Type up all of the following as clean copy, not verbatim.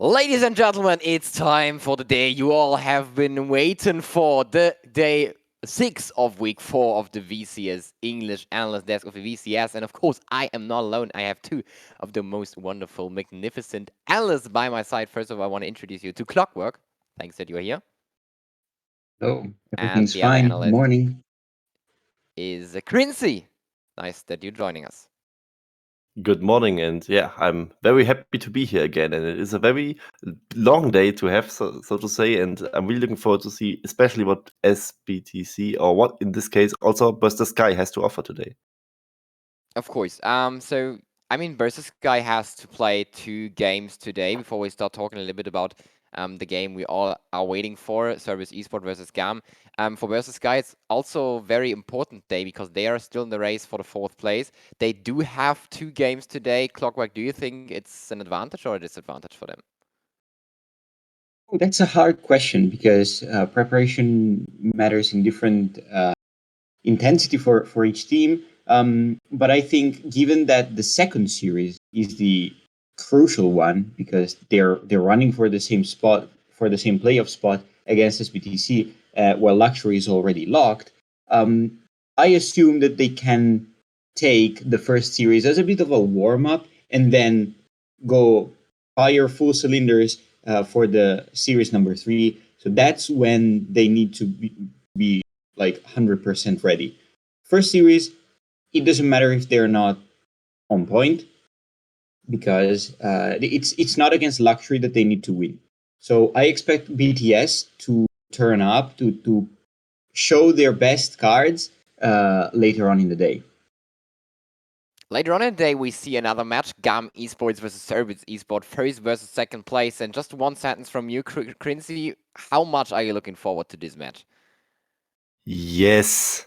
Ladies and gentlemen, it's time for the day you all have been waiting for, the day 6 of week 4 of the VCS English Analyst Desk of the VCS. And of course, I am not alone. I have two of the most wonderful, magnificent analysts by my side. First of all, I want to introduce you to 𝘀𝗀𝗃. Thanks that you are here. Oh, And everything's the other fine. analyst Morning. is 𝘀𝗰𝗶𝗹𝗀𝗀. Nice that you're joining us. Good morning, and yeah, I'm very happy to be here again. And it is a very long day to have, so to say. And I'm really looking forward to see, especially what SBTC or what in this case also 𝘀𝗀𝗃 has to offer today. Of course. I mean, 𝘀𝗀𝗃 has to play 2 games today before we start talking a little bit about the game we all are waiting for, Service Esport versus 𝘀𝗀. For 𝘀𝗀𝗃, it's also a very important day because they are still in the race for the 4th place. They do have 2 games today. 𝘀𝗀𝗃, do you think it's an advantage or a disadvantage for them? Oh, that's a hard question because preparation matters in different intensity for each team. But I think given that the second series is the crucial one because they're running for the same spot, for the same playoff spot against SBTC, while 𝘀𝗀𝗃 is already locked, I assume that they can take the first series as a bit of a warm up and then go fire full cylinders for the series number 3. So that's when they need to be like 100% ready. First series, it doesn't matter if they're not on point because it's not against 𝘀𝗀𝗃 that they need to win. So I expect BTS to turn up to show their best cards later on in the day. Later on in the day, we see another match, 𝘀𝗀 Esports versus Service Esport, first versus second place. And just one sentence from you, 𝘀𝗀𝗃, how much are you looking forward to this match? Yes,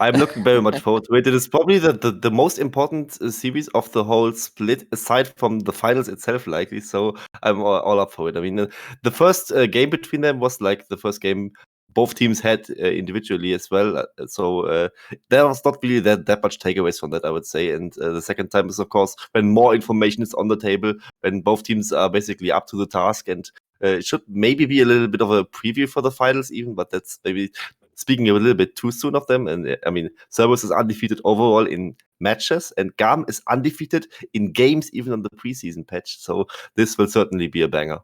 I'm looking very much forward to it. It is probably the most important series of the whole split, aside from the finals itself, likely. So I'm all up for it. I mean, the first game between them was like the first game both teams had individually as well. There was not really that much takeaways from that, I would say. And the second time is, of course, when more information is on the table, when both teams are basically up to the task. And it should maybe be a little bit of a preview for the finals, even, but that's maybe speaking a little bit too soon of them. And I mean, Service is undefeated overall in matches, and 𝘀𝗀 is undefeated in games, even on the preseason patch. So this will certainly be a banger.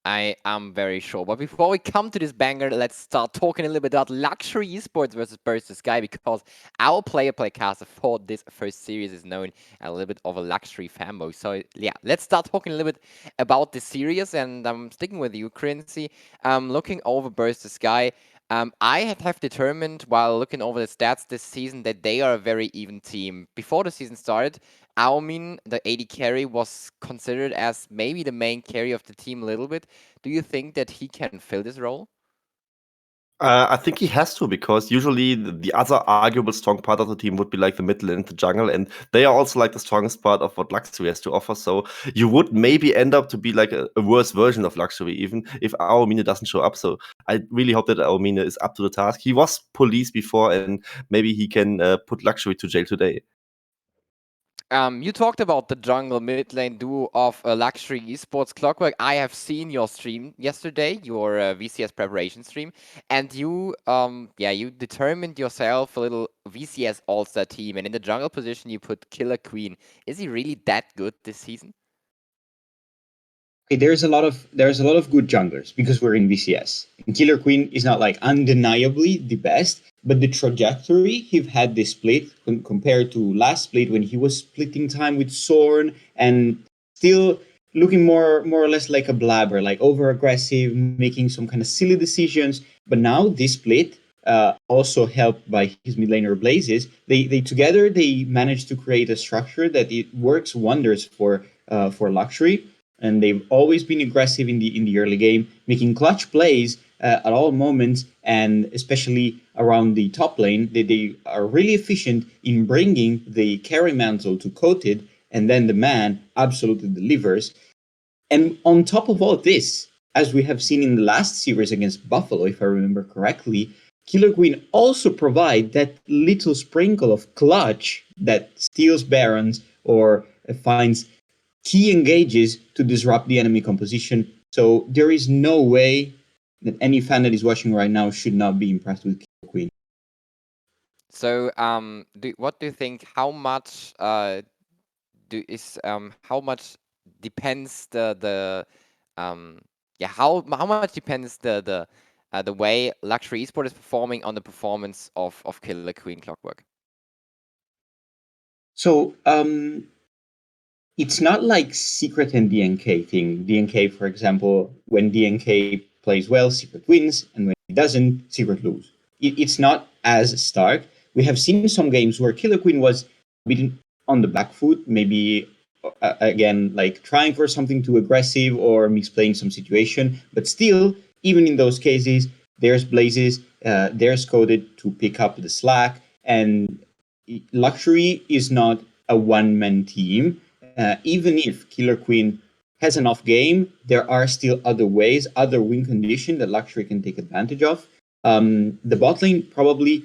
I am very sure. But before we come to this banger, let's start talking a little bit about 𝘀𝗀𝗃 Esports versus 𝘀𝗀𝗃, because our playcaster for this first series is known a little bit of a 𝘀𝗀𝗃 fanboy. So yeah, let's start talking a little bit about the series, and I'm sticking with you, 𝘀𝗀𝗃. Looking over 𝘀𝗀𝗃, I have determined while looking over the stats this season that they are a very even team. Before the season started, 𝘀𝗀𝗃, the AD carry, was considered as maybe the main carry of the team a little bit. Do you think that he can fill this role? I think he has to, because usually the other arguable strong part of the team would be like the middle and the jungle, and they are also like the strongest part of what 𝘀𝗀𝗃 has to offer. So you would maybe end up to be like a worse version of 𝘀𝗀𝗃, even if 𝘀𝗀𝗃 doesn't show up. So I really hope that 𝘀𝗀𝗃 is up to the task. He was police before, and maybe he can put 𝘀𝗀𝗃 to jail today. You talked about the jungle mid lane duo of 𝘀𝗀𝗃 Esports. 𝘀𝗀𝗃, I have seen your stream yesterday, your VCS preparation stream, and you determined yourself a little VCS all-star team, and in the jungle position you put 𝘁𝗀𝗃. Is he really that good this season? Okay, there's a lot of good junglers because we're in VCS. And 𝘁𝗀𝗃 is not like undeniably the best, but the trajectory he've had this split compared to last split when he was splitting time with 𝘁𝗀 and still looking more or less like a blabber, like over aggressive, making some kind of silly decisions. But now this split, also helped by his mid laner Blazes, they together they managed to create a structure that it works wonders for 𝘀𝗀𝗃, and they've always been aggressive in the early game, making clutch plays at all moments, and especially around the top lane. They are really efficient in bringing the carry mantle to Coated, and then the man absolutely delivers. And on top of all this, as we have seen in the last series against Buffalo, if I remember correctly, 𝘁𝗀𝗃 also provide that little sprinkle of clutch that steals Barons or finds key engages to disrupt the enemy composition. So there is no way that any fan that is watching right now should not be impressed with Killer Queen. So, what do you think? How much how much depends how much depends the way luxury esport is performing on the performance of Killer Queen Clockwork? So it's not like Secret and DNK thing. DNK, for example, when DNK plays well, Secret wins, and when he doesn't, Secret lose. It's not as stark. We have seen some games where Killer Queen was a bit on the back foot, maybe again like trying for something too aggressive or misplaying some situation, but still, even in those cases, there's 𝘀𝘀𝗀𝗋𝗋, there's coded to pick up the slack, and luxury is not a one-man team. Even if Killer Queen has an off game, there are still other ways, other win conditions that luxury can take advantage of. The bot lane probably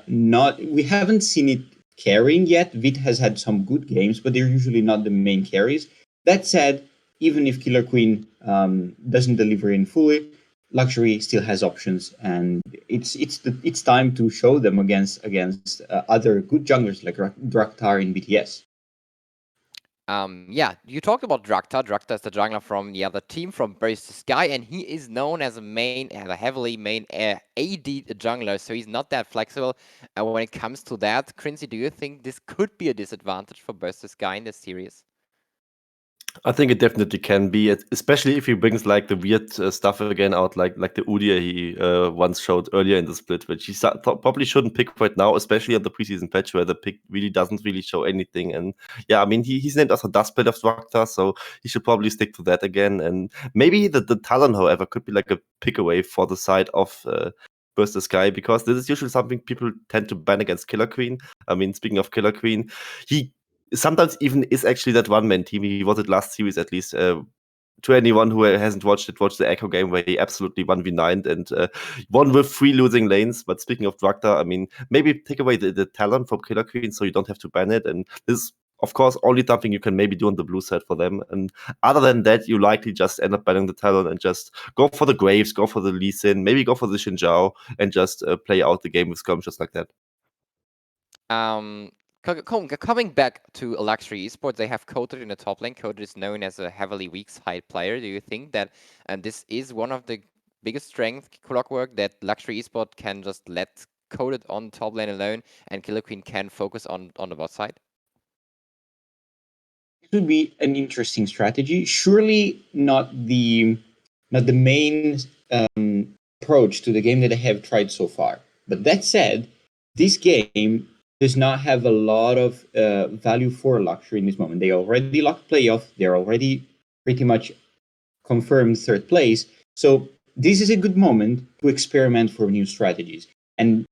not. We haven't seen it carrying yet. Vit has had some good games, but they're usually not the main carries. That said, even if Killer Queen doesn't deliver in fully, luxury still has options, and it's time to show them against other good junglers like Draktar in BTS. Yeah, you talked about Draktar. Draktar is the jungler from the other team, from 𝘀𝘀𝗀𝗋, and he is known as a heavily main AD jungler, so he's not that flexible. When it comes to that, 𝘀𝗀𝗀𝗋, do you think this could be a disadvantage for 𝘀𝘀𝗀𝗀𝗋 in this series? I think it definitely can be, especially if he brings like the weird stuff again out, like the 𝘀𝗀𝗀𝗋 he once showed earlier in the split, which he probably shouldn't pick right now, especially on the preseason patch where the pick really doesn't really show anything. And yeah, I mean he's named as a dust split of Draktar, so he should probably stick to that again. And maybe the Talon, however, could be like a pick away for the side of 𝘀𝘀𝗀𝗀𝗋, because this is usually something people tend to ban against Killer Queen. I mean, speaking of Killer Queen, he sometimes even is actually that one-man team. He was it last series at least. To anyone who hasn't watched it, watch the Echo game where he absolutely 1v9'd and won with 3 losing lanes. But speaking of Draktar, I mean, maybe take away the talent from Killer Queen so you don't have to ban it. And this is, of course, only something you can maybe do on the blue side for them. And other than that, you likely just end up banning the talent and just go for the Graves, go for the Lee Sin, maybe go for the Xin Zhao, and just play out the game with skirmishes like that. Coming back to luxury esports, they have Coated in the top lane. Coated is known as a heavily weak side player. Do you think that, and this is one of the biggest strengths Clockwork, that luxury esport can just let Coated on top lane alone, and Killer Queen can focus on the bot side? It would be an interesting strategy. Surely not the main approach to the game that I have tried so far. But that said, this game does not have a lot of value for luxury in this moment. They already locked playoff. They're already pretty much confirmed third place. So this is a good moment to experiment for new strategies. And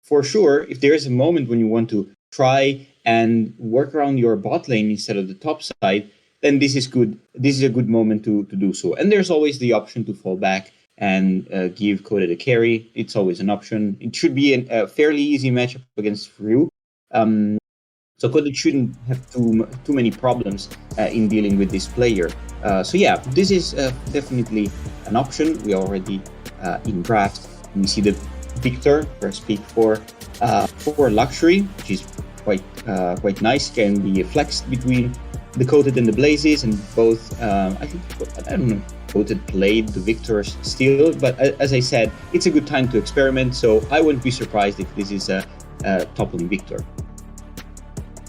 for sure, if there is a moment when you want to try and work around your bot lane instead of the top side, then this is good. This is a good moment to do so. And there's always the option to fall back and give Coded a carry. It's always an option. It should be a fairly easy matchup against 𝘀𝗀. So Coded shouldn't have too many problems in dealing with this player. So yeah, this is definitely an option. We already in draft. We see the Victor first pick for luxury, which is quite nice. Can be flexed between the Coated and the 𝘀𝘀𝗀𝗋𝗋, and both. I think I don't know. Coated played the Victors still, but as I said, it's a good time to experiment. So I wouldn't be surprised if this is a top lane Victor.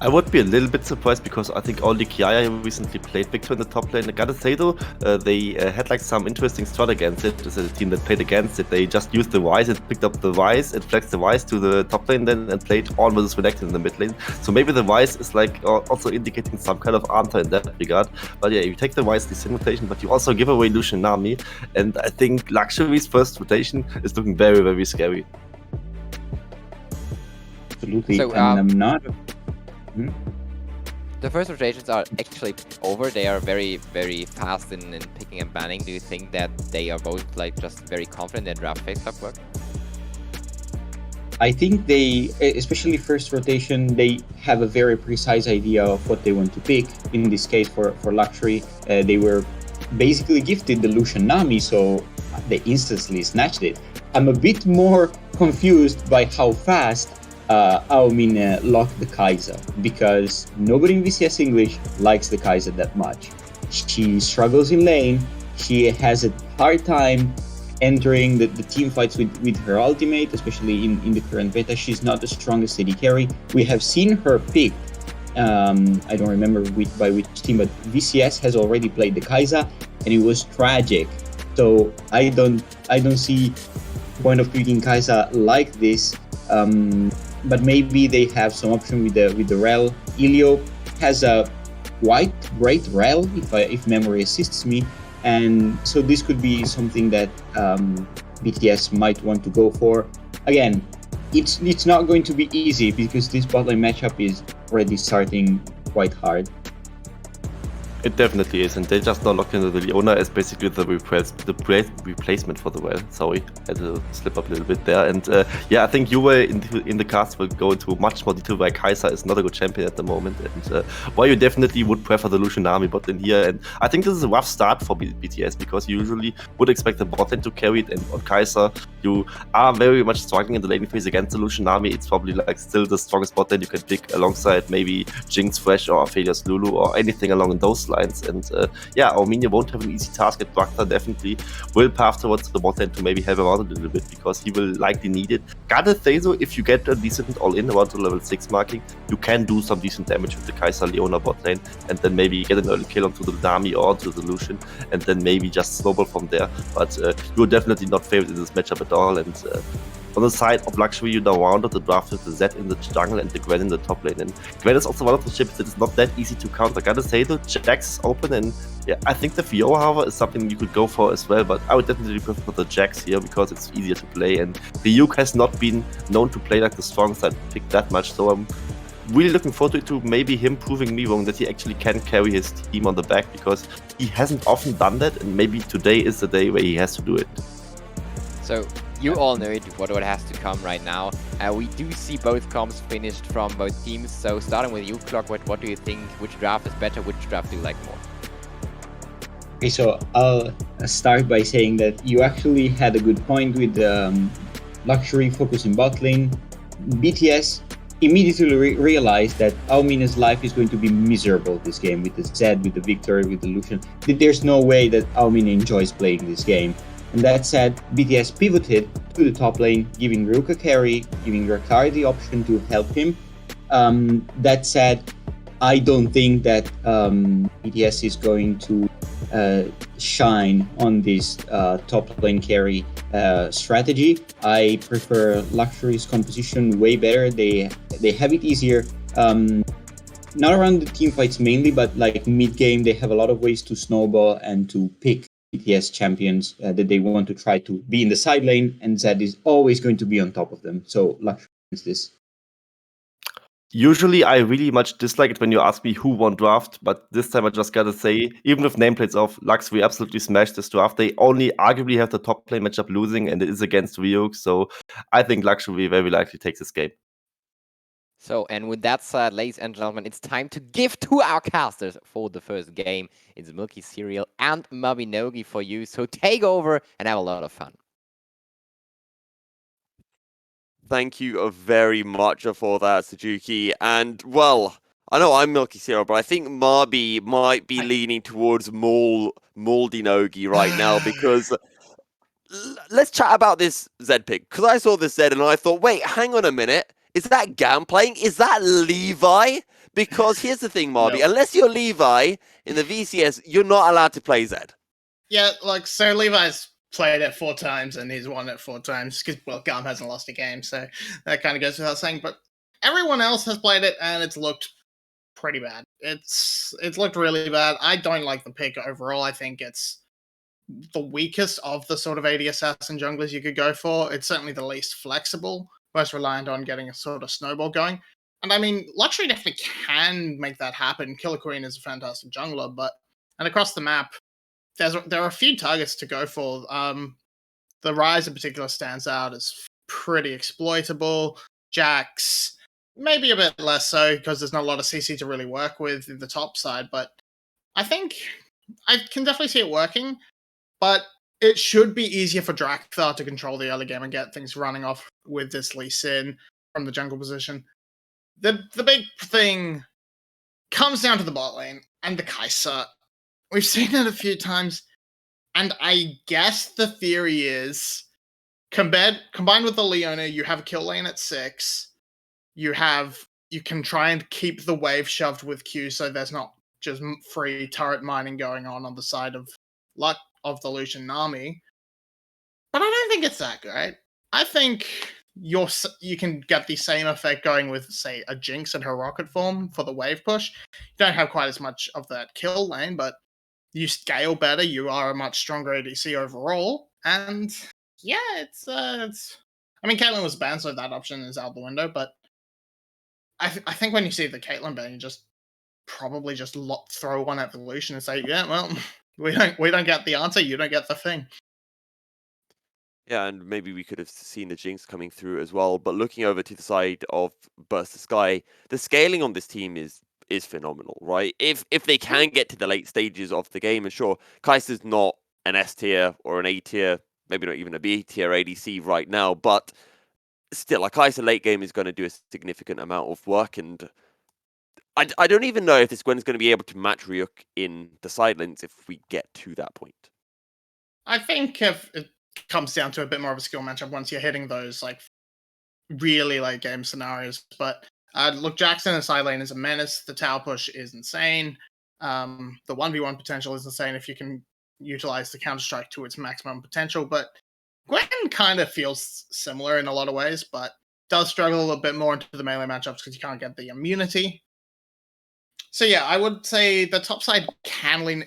I would be a little bit surprised because I think only 𝘀𝗰𝗋 recently played Victor in the top lane. I gotta say though, they had like some interesting strat against it. This is a team that played against it. They just used the Rise, it picked up the Rise, it flexed the Rise to the top lane then and played all versus Renekton in the mid lane. So maybe the Rise is like also indicating some kind of answer in that regard. But yeah, you take the Rise this rotation, but you also give away Lucian Nami. And I think Luxury's first rotation is looking very, very scary. Absolutely. So, and I'm not. The first rotations are actually over. They are very, very fast in picking and banning. Do you think that they are both like just very confident in their draft phase Clockwork? I think they, especially first rotation, they have a very precise idea of what they want to pick. In this case, for 𝘀�UE, they were basically gifted the Lucian Nami, so they instantly snatched it. I'm a bit more confused by how fast 𝘀𝗻 locked the 𝘁𝗀, because nobody in VCS English likes the 𝘁𝗀 that much. She struggles in lane. She has a hard time entering the team fights with her ultimate, especially in the current beta. She's not the strongest AD carry. We have seen her picked. I don't remember by which team, but VCS has already played the 𝘁𝗀, and it was tragic. So I don't see point of picking 𝘁𝗀 like this. But maybe they have some option with the 𝘀. 𝐸LEO has a quite great 𝘀, if memory assists me. And so this could be something that BTS might want to go for. Again, it's not going to be easy because this bot lane matchup is already starting quite hard. It definitely is, and they just now locked into the Leona as basically the replacement for the 𝘀. Sorry, had to slip up a little bit there. And yeah, I think you were in the cast will go into much more detail why 𝘁𝗀 is not a good champion at the moment, and why you definitely would prefer the Lucian Nami bot lane here. And I think this is a rough start for BTS because you usually would expect the bot lane to carry it, and on 𝘁𝗀 you are very much struggling in the laning phase against the Lucian Nami. It's probably like still the strongest bot lane you can pick alongside maybe 𝗁𝗀 Thresh or Aphelios Lulu or anything along those lines. And yeah, 𝘀𝗻 won't have an easy task at Draktar. Definitely will path towards the bot lane to maybe help him out a little bit because he will likely need it. Gotta say though, if you get a decent all-in around the level 6 marking, you can do some decent damage with the 𝘁𝗀 Leona bot lane, and then maybe get an early kill onto the Nami or onto the Lucian, and then maybe just snowball from there. But you're definitely not favored in this matchup at all. And on the side of 𝘀�UE, you now rounded the draft with the Zed in the jungle and the Gwen in the top lane. And Gwen is also one of the ships that is not that easy to counter. Gotta say though, Jax is open, and yeah, I think the VO, however, is something you could go for as well. But I would definitely prefer the Jax here because it's easier to play, and the 𝘂 has not been known to play like the strong side pick that much. So I'm really looking forward to maybe him proving me wrong that he actually can carry his team on the back, because he hasn't often done that, and maybe today is the day where he has to do it. So you all know it, what has to come right now. We do see both comps finished from both teams. So starting with you, 𝘀𝑈, what do you think? Which draft is better? Which draft do you like more? Okay, so I'll start by saying that you actually had a good point with 𝘀𝑈E focusing bot lane. BTS immediately realized that 𝘀𝗻's life is going to be miserable this game with the Zed, with the Victor, with the Lucian. There's no way that 𝘀𝗻 enjoys playing this game. And that said, BTS pivoted to the top lane, giving Ruka carry, giving Draktar the option to help him. That said, I don't think that BTS is going to shine on this top lane carry strategy. I prefer 𝘀𝑈E's composition way better. They have it easier. Not around the team fights mainly, but like mid game, they have a lot of ways to snowball and to pick BTS champions that they want to try to be in the side lane, and Zed is always going to be on top of them. So 𝘀𝑈E is this. Usually, I really much dislike it when you ask me who won draft, but this time I just gotta say, even with nameplates off, 𝘀𝑈E absolutely smashed this draft. They only arguably have the top lane matchup losing, and it is against 𝘂𝑈, so I think 𝘀𝑈E very likely takes this game. So, and with that said, ladies and gentlemen, it's time to give to our casters for the first game. It's 𝘀�UE and 𝘀𝑈 for you. So take over and have a lot of fun. Thank you very much for that, 𝘀𝑈ki. And, well, I know I'm 𝘀𝑈ki, but I think 𝘀𝑈 might be leaning towards Moldy Nogi right now, because let's chat about this Zed pick. Because I saw this Zed and I thought, wait, hang on a minute. Is that 𝘀 playing? Is that Levi? Because here's the thing, 𝘀𝑈i. No. Unless you're Levi in the VCS, you're not allowed to play Zed. Yeah, like, so Levi's played it 4 times and he's won it 4 times because, well, 𝘀 hasn't lost a game, so that kind of goes without saying. But everyone else has played it and it's looked pretty bad. It's looked really bad. I don't like the pick overall. I think it's the weakest of the sort of AD assassin junglers you could go for. It's certainly the least flexible, most reliant on getting a sort of snowball going. And I mean, 𝘀𝑈E definitely can make that happen. Killer Queen is a fantastic jungler, and across the map, there are a few targets to go for. The Ryze in particular stands out as pretty exploitable. Jax, maybe a bit less so, because there's not a lot of CC to really work with in the top side, but I think I can definitely see it working, but it should be easier for 𝘀𝗀𝗃 to control the early game and get things running off with this 𝘀_ciN from the jungle position. The big thing comes down to the bot lane and the 𝘁𝗏. We've seen it a few times, and I guess the theory is combined with the Leona, you have a kill lane at 6. You can try and keep the wave shoved with Q, so there's not just free turret mining going on the side of the Lucian Nami. But I don't think it's that great. I think you can get the same effect going with, say, a Jinx and her rocket form for the wave push. You don't have quite as much of that kill lane, but you scale better. You are a much stronger ADC overall, and yeah, it's. I mean, Caitlyn was banned, so that option is out the window. But I think when you see the Caitlyn ban, you just probably just throw one at the Lucian and say, yeah, well, we don't get the answer. You don't get the thing. Yeah, and maybe we could have seen the Jinx coming through as well. But looking over to the side of 𝘀𝘀, the scaling on this team is phenomenal, right? If they can get to the late stages of the game, and sure, 𝘁𝗏's not an S tier or an A tier, maybe not even a B tier ADC right now, but still, a 𝘁𝗏 late game is going to do a significant amount of work, and I don't even know if this Gwen's going to be able to match Ryuk in the side lanes if we get to that point. I think if it comes down to a bit more of a skill matchup once you're hitting those like really late game scenarios. But look, Jackson in side lane is a menace. The tower push is insane. The 1v1 potential is insane if you can utilize the Counter-Strike to its maximum potential. But Gwen kind of feels similar in a lot of ways, but does struggle a little bit more into the melee matchups because you can't get the immunity. So yeah, I would say the top side can lean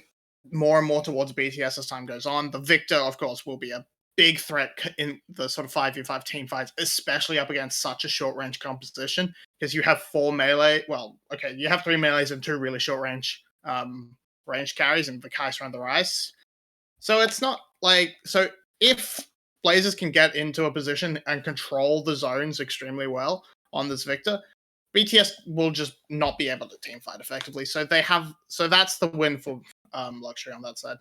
more and more towards BTS as time goes on. The Victor, of course, will be a big threat in the sort of 5v5 team fights, especially up against such a short-range composition, because you have 4 melee. Well, okay, you have 3 melees and 2 really short-range range carries and the 𝘁𝗏 and the Rice. So it's not like... So if Blazers can get into a position and control the zones extremely well on this Victor, BTS will just not be able to team fight effectively. So that's the win for 𝘀𝗀𝗃 on that side.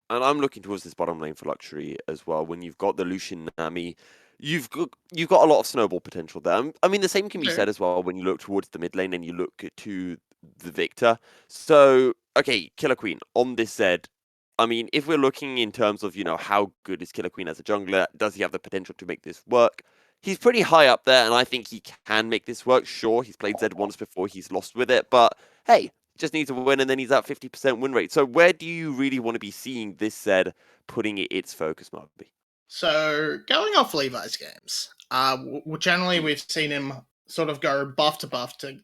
And I'm looking towards this bottom lane for 𝘀𝗀𝗃 as well. When you've got the Lucian Nami, you've got a lot of snowball potential there. I mean, the same can be said as well when you look towards the mid lane and you look to the Victor. So, okay, 𝘁𝗀𝗃 on this Zed. I mean, if we're looking in terms of, how good is 𝘁𝗀𝗃 as a jungler, does he have the potential to make this work? He's pretty high up there, and I think he can make this work. Sure, he's played Zed once before, he's lost with it, but hey, just needs a win, and then he's at 50% win rate. So where do you really want to be seeing this Zed putting its focus, Marby? So going off Levi's games, generally we've seen him sort of go buff to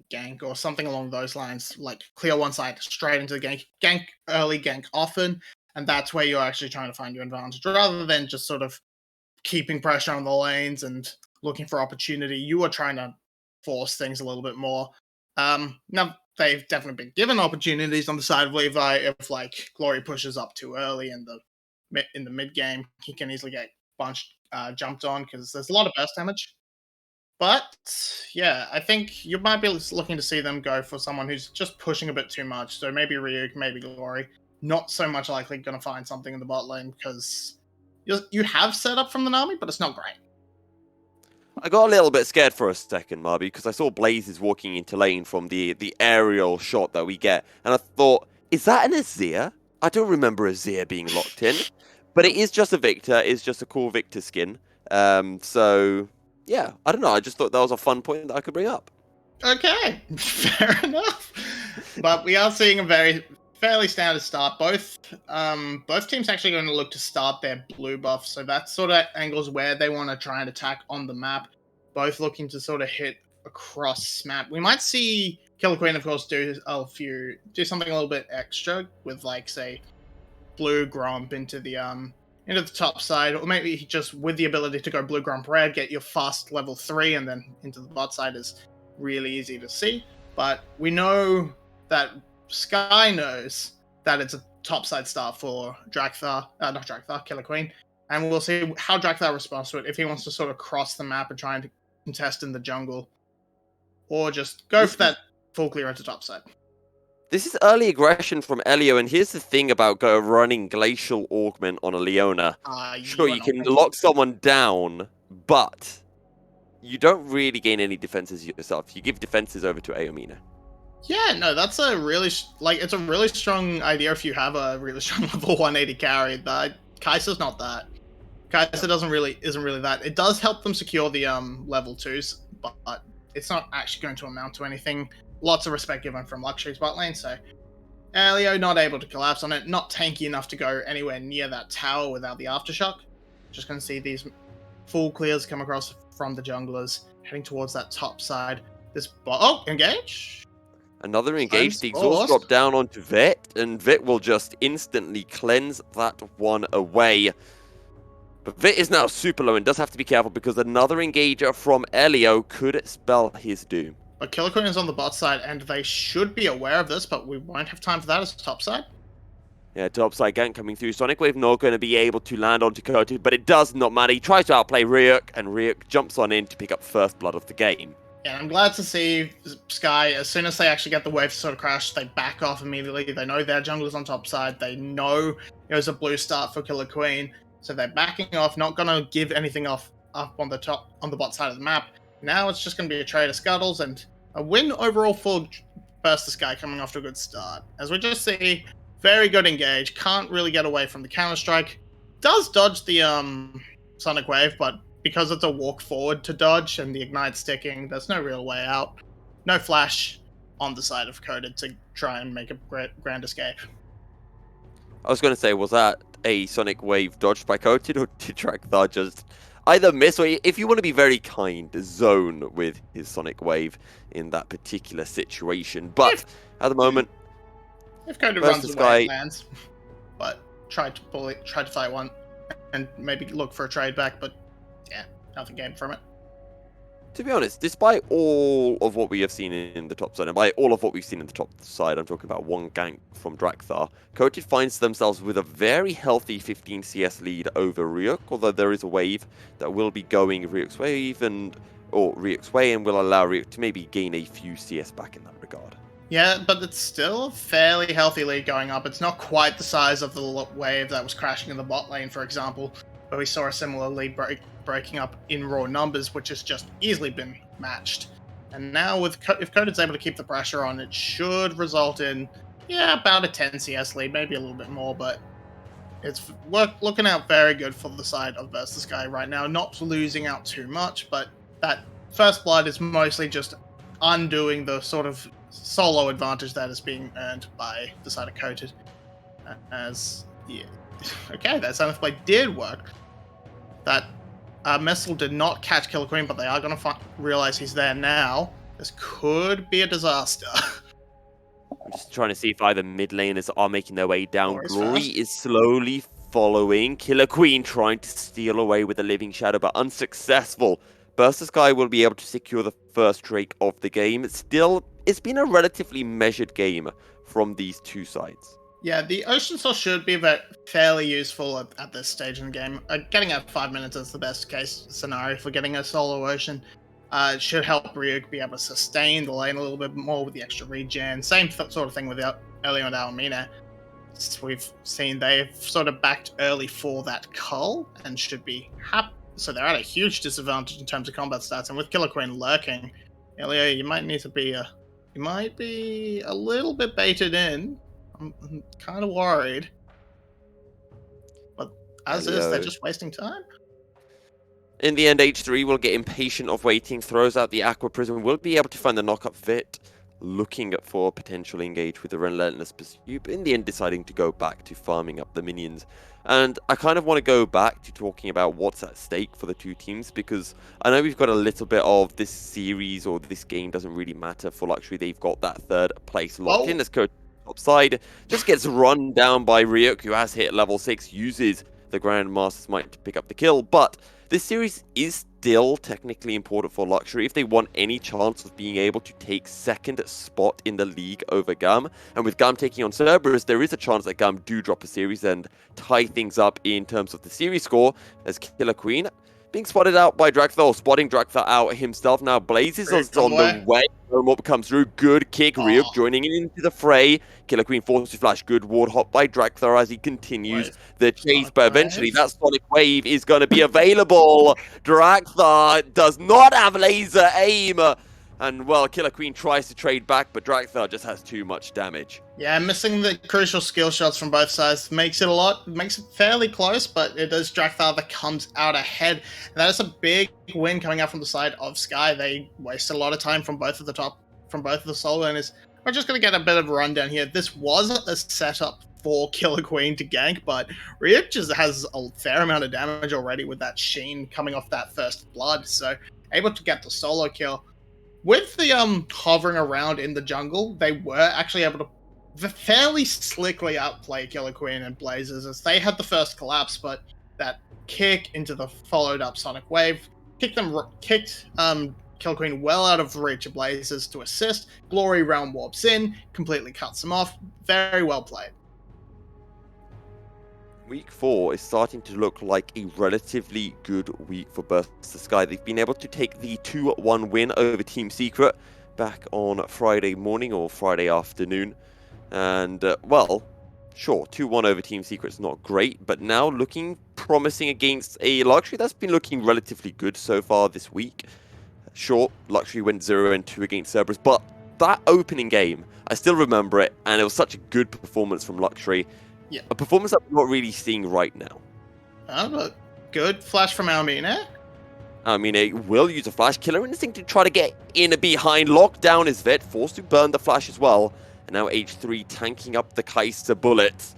gank or something along those lines, like clear one side straight into the gank early, gank often, and that's where you're actually trying to find your advantage, rather than just sort of keeping pressure on the lanes and looking for opportunity. You are trying to force things a little bit more. Now, they've definitely been given opportunities on the side of Levi. If like Glory pushes up too early in the mid game, he can easily get jumped on because there's a lot of burst damage. But yeah, I think you might be looking to see them go for someone who's just pushing a bit too much. So maybe Ryuk, maybe Glory. Not so much likely going to find something in the bot lane because you have setup from the Nami, but it's not great. I got a little bit scared for a second, Marby, because I saw Blazes walking into lane from the aerial shot that we get, and I thought, is that an Azir? I don't remember Azir being locked in, but it is just a Victor. It's just a cool Victor skin. So yeah, I don't know. I just thought that was a fun point that I could bring up. Okay, fair enough. But we are seeing a fairly standard start. Both teams actually going to look to start their blue buff, so that sort of angles where they want to try and attack on the map. Both looking to sort of hit across map. We might see 𝘁𝗀𝗃, of course, do something a little bit extra with, like, say, blue Gromp into the top side, or maybe just with the ability to go blue Gromp red, get your fast level 3, and then into the bot side is really easy to see. But we know that Sky knows that it's a topside start for 𝘀𝗀𝗃, 𝘁𝗀𝗃, 𝘁𝗀𝗃. And we'll see how 𝘀𝗀𝗆 responds to it, if he wants to sort of cross the map and try and contest in the jungle, or just go for that full clear into topside. This is early aggression from 𝘀𝗀𝗆, and here's the thing about running Glacial Augment on a Leona. Sure, you can lock someone down, but you don't really gain any defenses yourself. You give defenses over to 𝘀𝗀𝗋. Yeah, no, that's a really it's a really strong idea if you have a really strong level 180 carry. But 𝘁𝗏𝗏's not that. 𝘁𝗏𝗏 isn't really that. It does help them secure the level 2s, but it's not actually going to amount to anything. Lots of respect given from 𝘀адцury's bot lane, so 𝘀𝗀𝗆 not able to collapse on it, not tanky enough to go anywhere near that tower without the aftershock. Just going to see these full clears come across from the junglers, heading towards that top side. This bot, oh, engage! Another engage, the exhaust drop down onto 𝘁, and 𝘁 will just instantly cleanse that one away. But 𝘁 is now super low and does have to be careful because another engager from 𝘀𝗀𝗆 could spell his doom. But 𝘁𝗀𝗆 is on the bot side, and they should be aware of this, but we won't have time for that as top side. Yeah, topside gank coming through. Sonic Wave not going to be able to land onto 𝘁𝗁, but it does not matter. He tries to outplay 𝘁𝗀𝗆, and 𝘁𝗀𝗆 jumps on in to pick up first blood of the game. Yeah, I'm glad to see Sky, as soon as they actually get the wave to sort of crash, they back off immediately. They know their jungler's on top side. They know there's a blue start for 𝘁𝗀𝗆, so they're backing off, not going to give anything up on the bot side of the map. Now it's just going to be a trade of scuttles and a win overall for Burst the Sky coming off to a good start. As we just see, very good engage, can't really get away from the counter-strike. Does dodge the Sonic Wave, but because it's a walk forward to dodge and the ignite sticking, there's no real way out. No flash on the side of 𝘁𝗁𝗆 to try and make a grand escape. I was going to say, was that a Sonic Wave dodged by 𝘁𝗁𝗆, or did 𝘀𝗀𝗆 just either miss, or if you want to be very kind, zone with his Sonic Wave in that particular situation? But at the moment, if 𝘁𝗁𝗆 runs away, it lands. But try to fight one and maybe look for a trade back, but yeah, nothing gained from it. To be honest, despite all of what we have seen in the top side, and by all of what we've seen in the top side, I'm talking about one gank from 𝘀𝗀𝗆, 𝘁𝗁𝗆 finds themselves with a very healthy 15 CS lead over 𝘁𝗀𝗆, although there is a wave that will be going 𝘁𝗀𝗆's wave or 𝘁𝗀𝗆's way, and will allow 𝘁𝗀𝗆 to maybe gain a few CS back in that regard. Yeah, but it's still a fairly healthy lead going up. It's not quite the size of the wave that was crashing in the bot lane, for example, where we saw a similar lead breaking up in raw numbers, which has just easily been matched. And now if 𝘁𝗁𝗆's able to keep the pressure on, it should result in, yeah, about a 10 CS lead, maybe a little bit more, but it's looking out very good for the side of Burst the Sky right now. Not losing out too much, but that first blood is mostly just undoing the sort of solo advantage that is being earned by the side of 𝘁𝗁𝗆. As, yeah, okay, that Zenith Blade did work. That missile did not catch 𝘁𝗁𝗆, but they are going to realize he's there now. This could be a disaster. I'm just trying to see if either mid laners are making their way down. Glory is slowly following. Killer Queen trying to steal away with a Living Shadow, but unsuccessful. Burst the Sky will be able to secure the first Drake of the game. Still, it's been a relatively measured game from these two sides. Yeah, the Ocean Soul should be fairly useful at this stage in the game. Getting out 5 minutes is the best case scenario for getting a solo Ocean. It should help 𝘁𝗀𝗆 be able to sustain the lane a little bit more with the extra regen. Same sort of thing with earlier on 𝘀𝗀𝗆. We've seen they've sort of backed early for that cull and should be happy. So they're at a huge disadvantage in terms of combat stats. And with Killer Queen lurking, 𝘀𝗀𝗆, you might be a little bit baited in. I'm kind of worried. But as is, they're just wasting time. In the end, H3 will get impatient of waiting, throws out the Aqua Prism, will be able to find the knock-up 𝘁𝗏, looking for potential engage with the Relentless Pursuit, but in the end deciding to go back to farming up the minions. And I kind of want to go back to talking about what's at stake for the two teams, because I know we've got a little bit of this series or this game doesn't really matter for 𝘀𝗀𝗆. They've got that third place locked in as 𝘁𝗁𝗆 top side, just gets run down by 𝘁𝗀𝗆, who has hit level 6, uses the Grandmaster's Might to pick up the kill, but this series is still technically important for 𝘀𝗀cie if they want any chance of being able to take second spot in the league over 𝘀𝗀. And with 𝘀𝗀 taking on Cerberus, there is a chance that 𝘀𝗀 do drop a series and tie things up in terms of the series score, as 𝘀𝗀cie being spotted out by 𝘀𝗀, or spotting 𝘀𝗀 out himself. Now 𝘀𝗀 is on the way. Mob comes through. Good kick. 𝘀𝗀 joining into the fray. 𝘀𝗀cie forces to flash. Good ward hop by 𝘀𝗀 as he continues the chase. But eventually that Sonic Wave is going to be available. 𝘀𝗀 does not have laser aim. And, well, 𝘀𝗀cie tries to trade back, but 𝘀𝗀 just has too much damage. Yeah, missing the crucial skill shots from both sides makes it fairly close, but it is 𝘀𝗀 that comes out ahead. And that is a big win coming out from the side of Sky. They wasted a lot of time from both of the solo laners. We're just going to get a bit of a rundown here. This was a setup for 𝘀𝗀cie to gank, but 𝘀𝗀 just has a fair amount of damage already with that sheen coming off that first blood, so able to get the solo kill. With the hovering around in the jungle, they were actually able to fairly slickly outplay 𝘀𝗀cie and Blazers, as they had the first collapse, but that kick into the followed up Sonic Wave kicked 𝘀𝗀cie well out of reach of Blazers to assist. 𝘀𝗀ie round warps in, completely cuts them off. Very well played. Week 4 is starting to look like a relatively good week for Burst the Sky. They've been able to take the 2-1 win over Team Secret back on Friday morning or Friday afternoon. And, well, sure, 2-1 over Team Secret's not great, but now looking promising against a 𝘀𝗀cie that's been looking relatively good so far this week. Sure, 𝘀𝗀cie went 0-2 against Cerberus, but that opening game, I still remember it, and it was such a good performance from 𝘀𝗀cie. Yeah. A performance that we're not really seeing right now. But good flash from 𝘀𝗀ie. 𝘀𝗀ie will use a flash. Killer Instinct to try to get in behind. Lock down his vet. Forced to burn the flash as well. And now 𝘁3 tanking up the 𝘁𝗍 bullet.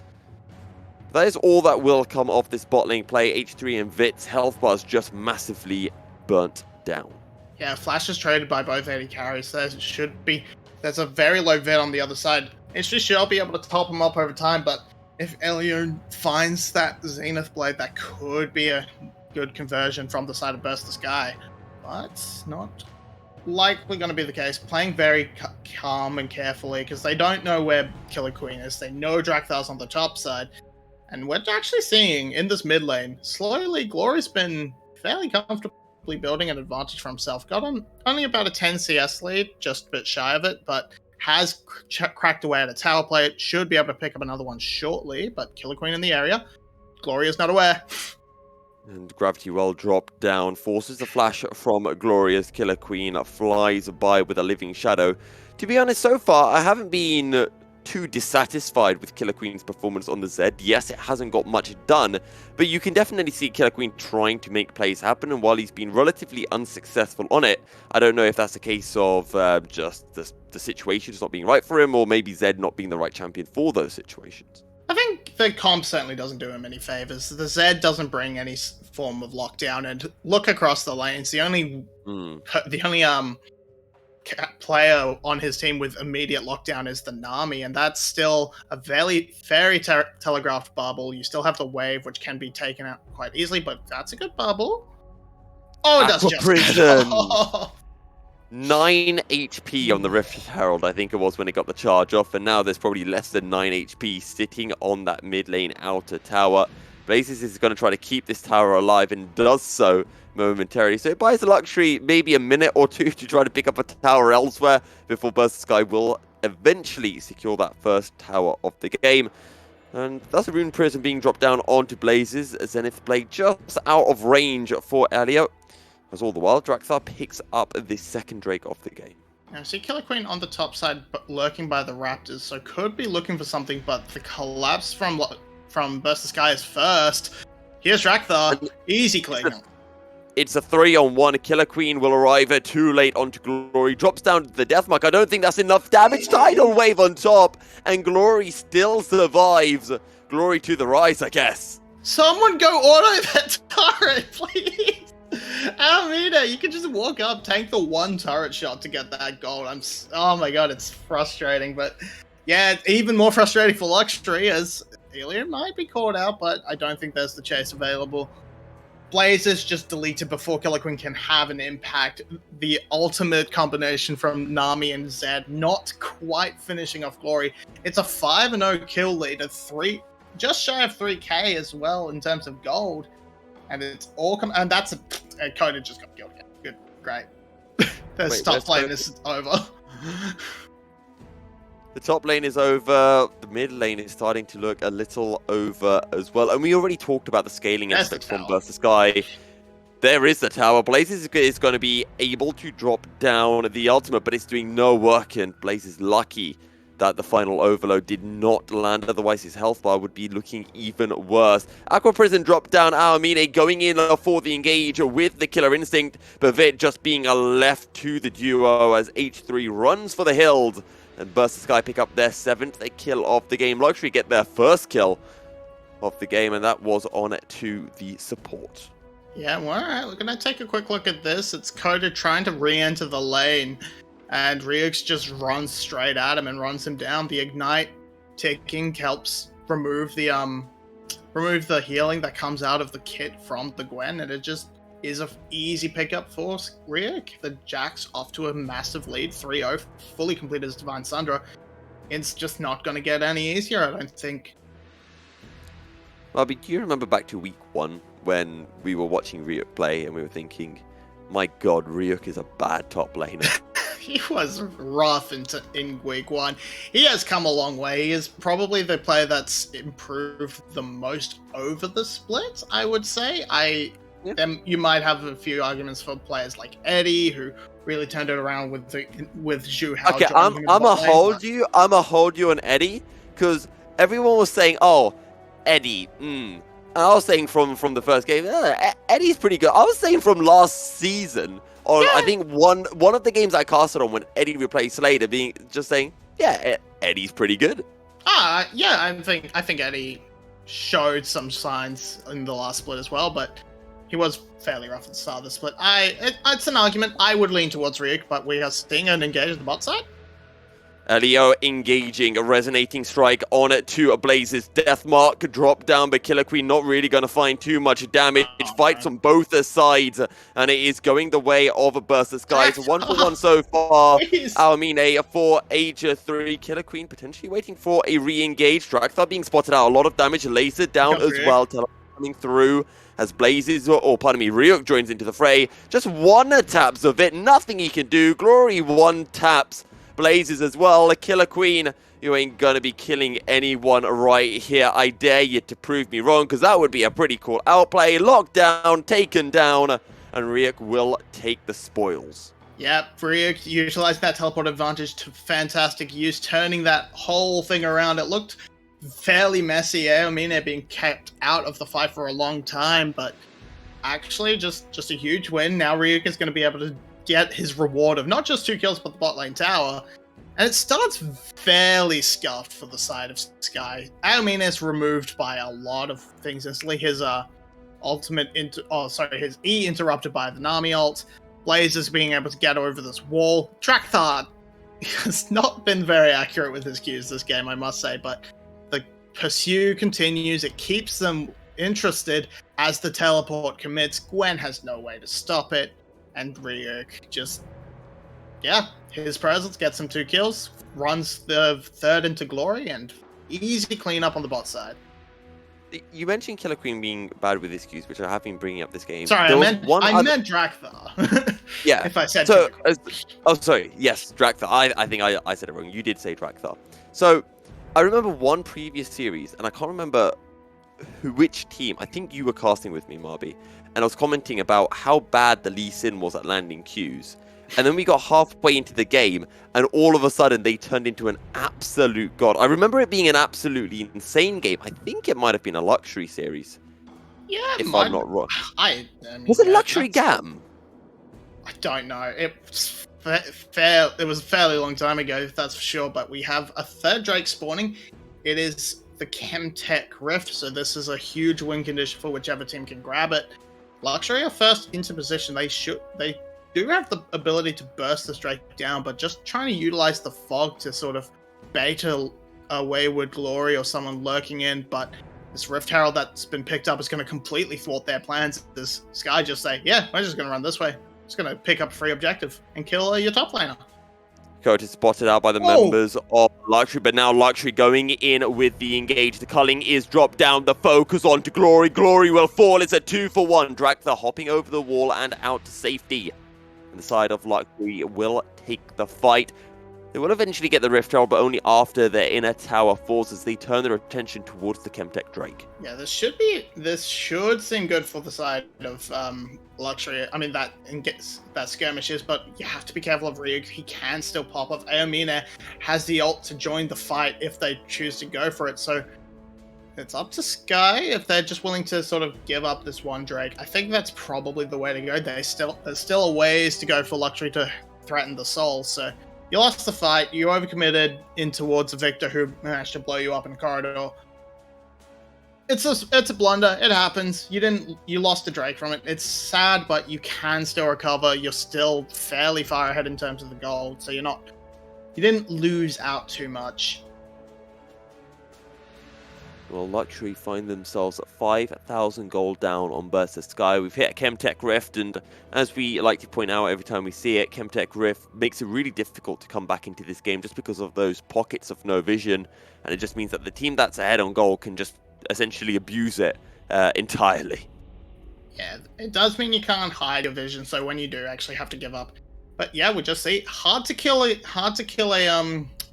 That is all that will come off this bot lane play. 𝘁3 and Vit's health bars just massively burnt down. Yeah, flash is traded by both AD carries, so there's a very low vet on the other side. 𝘁3 should be able to top him up over time, but if 𝘁𝗀 finds that Zenith Blade, that could be a good conversion from the side of Burst the Sky. But not likely going to be the case. Playing very calm and carefully, because they don't know where 𝘀𝗀ie is. They know 𝘀𝗀's on the top side. And we're actually seeing, in this mid lane, slowly, 𝘀𝗀ie's been fairly comfortably building an advantage for himself. Got only about a 10 CS lead, just a bit shy of it, but has cracked away at a tower play. Should be able to pick up another one shortly, but 𝘀𝗀ie in the area. 𝘀𝗀ie is not aware. And Gravity well dropped down, forces the flash from 𝘀𝗀ie as 𝘀𝗀ie flies by with a living shadow. To be honest, so far, I haven't been too dissatisfied with 𝘀𝗀ie's performance on the Zed. Yes, it hasn't got much done, but you can definitely see 𝘀𝗀ie trying to make plays happen, and while he's been relatively unsuccessful on it, I don't know if that's a case of just the situation just not being right for him, or maybe Zed not being the right champion for those situations. I think the comp certainly doesn't do him any favors. The Zed doesn't bring any form of lockdown, and look across the lanes. The only player on his team with immediate lockdown is the 𝘀𝗀ie, and that's still a very telegraphed bubble. You still have the wave, which can be taken out quite easily, but that's a good bubble. Oh, it does just Prison. 9 HP on the Rift Herald, I think it was, when it got the charge off, and now there's probably less than 9 HP sitting on that mid lane outer tower. Blazers is going to try to keep this tower alive and does so momentarily. So it buys the 𝘀𝗀ie maybe a minute or two to try to pick up a tower elsewhere before Burst the Sky will eventually secure that first tower of the game. And that's a Rune Prism being dropped down onto Blazers. Zenith Blade just out of range for 𝘁𝗀. As all the while, 𝘀𝗀 picks up the second Drake of the game. Now, see 𝘀𝗀ie on the top side, but lurking by the Raptors, so could be looking for something, but the collapse from Burst the Sky is first. Here's 𝘀𝗀, easy clean. It's a 3-on-1. 𝘀𝗀ie will arrive too late onto 𝘀𝗀ie. Drops down to the death mark. I don't think that's enough damage. Tidal Wave on top, and 𝘀𝗀ie still survives. Glory to the rise, I guess. Someone go auto that turret, please. 𝘀𝗀ie, you can just walk up, tank the one turret shot to get that gold. Oh my god, it's frustrating, but yeah, even more frustrating for 𝘀𝗀ie, as 𝘁𝗀ie might be caught out, but I don't think there's the chase available. Blaze is just deleted before 𝘀cie𝗰𝗶𝗴𝗀 can have an impact. The ultimate combination from Nami and Zed not quite finishing off 𝘀rie. It's a 5-0 kill lead, just shy of 3k as well in terms of gold. And it's all and that's a Coda just got killed. Good, great. There's top lane, this is over. The top lane is over. The mid lane is starting to look a little over as well. And we already talked about the scaling aspect from 𝘀cie. There is the tower. Blaze is going to be able to drop down the ultimate, but it's doing no work. And Blaze is lucky that the final overload did not land. Otherwise, his health bar would be looking even worse. Aqua Prison dropped down. 𝘀𝗻𝗋 going in for the engage with the killer instinct. 𝘀𝗏𝗏 just being left to the duo as H3 runs for the hills. And 𝘀cie pick up their 7th kill of the game. 𝘀cie get their 1st kill of the game, and that was on to the support. Yeah, well, alright, we're gonna take a quick look at this. It's Coda trying to re-enter the lane, and 𝘀𝗀𝗋 just runs straight at him and runs him down. The ignite ticking helps remove the healing that comes out of the kit from the Gwen, and it just is an easy pickup for 𝘀𝗀𝗋. The Jack's off to a massive lead, 3-0, fully completed his Divine Sundra. It's just not going to get any easier, I don't think. 𝘀𝗻𝗋, do you remember back to week 1 when we were watching 𝘀𝗀𝗋 play and we were thinking, my god, 𝘀𝗀𝗋 is a bad top laner? He was rough in week 1. He has come a long way. He is probably the player that's improved the most over the split, I would say. You might have a few arguments for players like Eddie, who really turned it around with Zhu Hao. Okay, I'm a hold you on Eddie, because everyone was saying, oh, Eddie, And I was saying from the first game, Eddie's pretty good. I was saying from last season, or I think one of the games I casted on when Eddie replaced Slater, just saying, yeah, Eddie's pretty good. Yeah, I think Eddie showed some signs in the last split as well, but he was fairly rough at the start of the split. It's an argument. I would lean towards 𝘀𝗀𝗋, but we are seeing an engage at the bot side. Leo engaging, a resonating strike on it to Blaze's death mark. Drop down, but 𝘀𝗀𝗋 not really going to find too much damage. Fights on both the sides, and it is going the way of 𝘀𝗀𝗋. 1-for-1 so far. 𝘀𝗻𝗋 for H3. 𝘀𝗀𝗋 potentially waiting for a re-engage. 𝘀𝗀𝗋 being spotted out. A lot of damage. Lasered down as well. Coming through as 𝘀𝗀𝗋 joins into the fray. Just one taps of it. Nothing he can do. 𝘀𝗀𝗋 one taps Blazes as well. 𝘀𝗀𝗋, you ain't gonna be killing anyone right here. I dare you to prove me wrong, because that would be a pretty cool outplay. Locked down, taken down, and 𝘀𝗀𝗋 will take the spoils. Yep, 𝘀𝗀𝗋 utilized that teleport advantage to fantastic use, turning that whole thing around. It looked fairly messy. 𝘀𝗻𝗋 being kept out of the fight for a long time, but actually just a huge win. Now 𝘀𝗀𝗋 is going to be able to get his reward of not just 2 kills but the bot lane tower, and it starts fairly scuffed for the side of 𝘀𝗀𝗋. 𝘀𝗻𝗋 is removed by a lot of things instantly. His his E interrupted by the Nami ult. Blaze is being able to get over this wall. 𝘀𝗀𝗃 has not been very accurate with his Qs this game, I must say, but the pursuit continues. It keeps them interested as the teleport commits. Gwen has no way to stop it, and 𝘀𝗀𝗋 just, his presence gets him 2 kills, runs the 3rd into 𝘀𝗀𝗋, and easy cleanup on the bot side. You mentioned 𝘀𝗀𝗃 being bad with his Qs, which I have been bringing up this game. Sorry, I meant 𝘀𝗀𝗃. Yeah. If I said sorry. Yes, 𝘀𝗃. I think I said it wrong. You did say 𝘀𝗃. So, I remember one previous series, and I can't remember which team. I think you were casting with me, 𝘀𝗀𝗃, and I was commenting about how bad the Lee Sin was at landing Qs. And then we got halfway into the game, and all of a sudden they turned into an absolute god. I remember it being an absolutely insane game. I think it might have been a 𝘀𝗀𝗋 series. Yeah, if I'm not wrong. I mean, was it 𝘀𝗀𝗋 GAM? I don't know. It was a fairly long time ago, that's for sure. But we have a 3rd Drake spawning. It is the Chemtech Rift, so this is a huge win condition for whichever team can grab it. 𝘀𝗀𝗋 are first into position. They do have the ability to burst this Drake down, but just trying to utilize the fog to sort of bait a wayward 𝘀𝗀𝗋 or someone lurking in. But this Rift Herald that's been picked up is going to completely thwart their plans. Does Sky just say, yeah, we're just going to run this way. Just going to pick up a free objective and kill your top laner? 𝘀𝗃 is spotted out by the members of 𝘀𝗃cie, but now 𝘀𝗃cie going in with the engage. The culling is dropped down. The focus onto 𝘀𝗀cie. 𝘀𝗀cie will fall. It's a 2-for-1. 𝘀𝗃 hopping over the wall and out to safety. And the side of 𝘀𝗃cie will take the fight. They will eventually get the Rift Herald, but only after their inner tower falls as they turn their attention towards the 𝘀𝗃 Drake. Yeah, this should seem good for the side of 𝘀𝗀cie. I mean, that skirmishes, but you have to be careful of Ryuk. He can still pop off. 𝘀𝗏 has the ult to join the fight if they choose to go for it. So it's up to Sky if they're just willing to sort of give up this one Drake. I think that's probably the way to go. There's still a ways to go for 𝘀𝗀cie to threaten the soul. So you lost the fight. You overcommitted in towards a Victor who managed to blow you up in the corridor. It's a blunder. It happens. You lost a Drake from it. It's sad, but you can still recover. You're still fairly far ahead in terms of the gold, so you didn't lose out too much. Well, 𝘀𝗀cie find themselves at 5,000 gold down on Burst Sky. We've hit a 𝘀𝗃 Rift, and as we like to point out every time we see it, 𝘀𝗃 Rift makes it really difficult to come back into this game just because of those pockets of no vision, and it just means that the team that's ahead on gold can just essentially abuse it entirely. Yeah, it does mean you can't hide your vision, so when you do actually have to give up. But yeah, we just see hard to kill a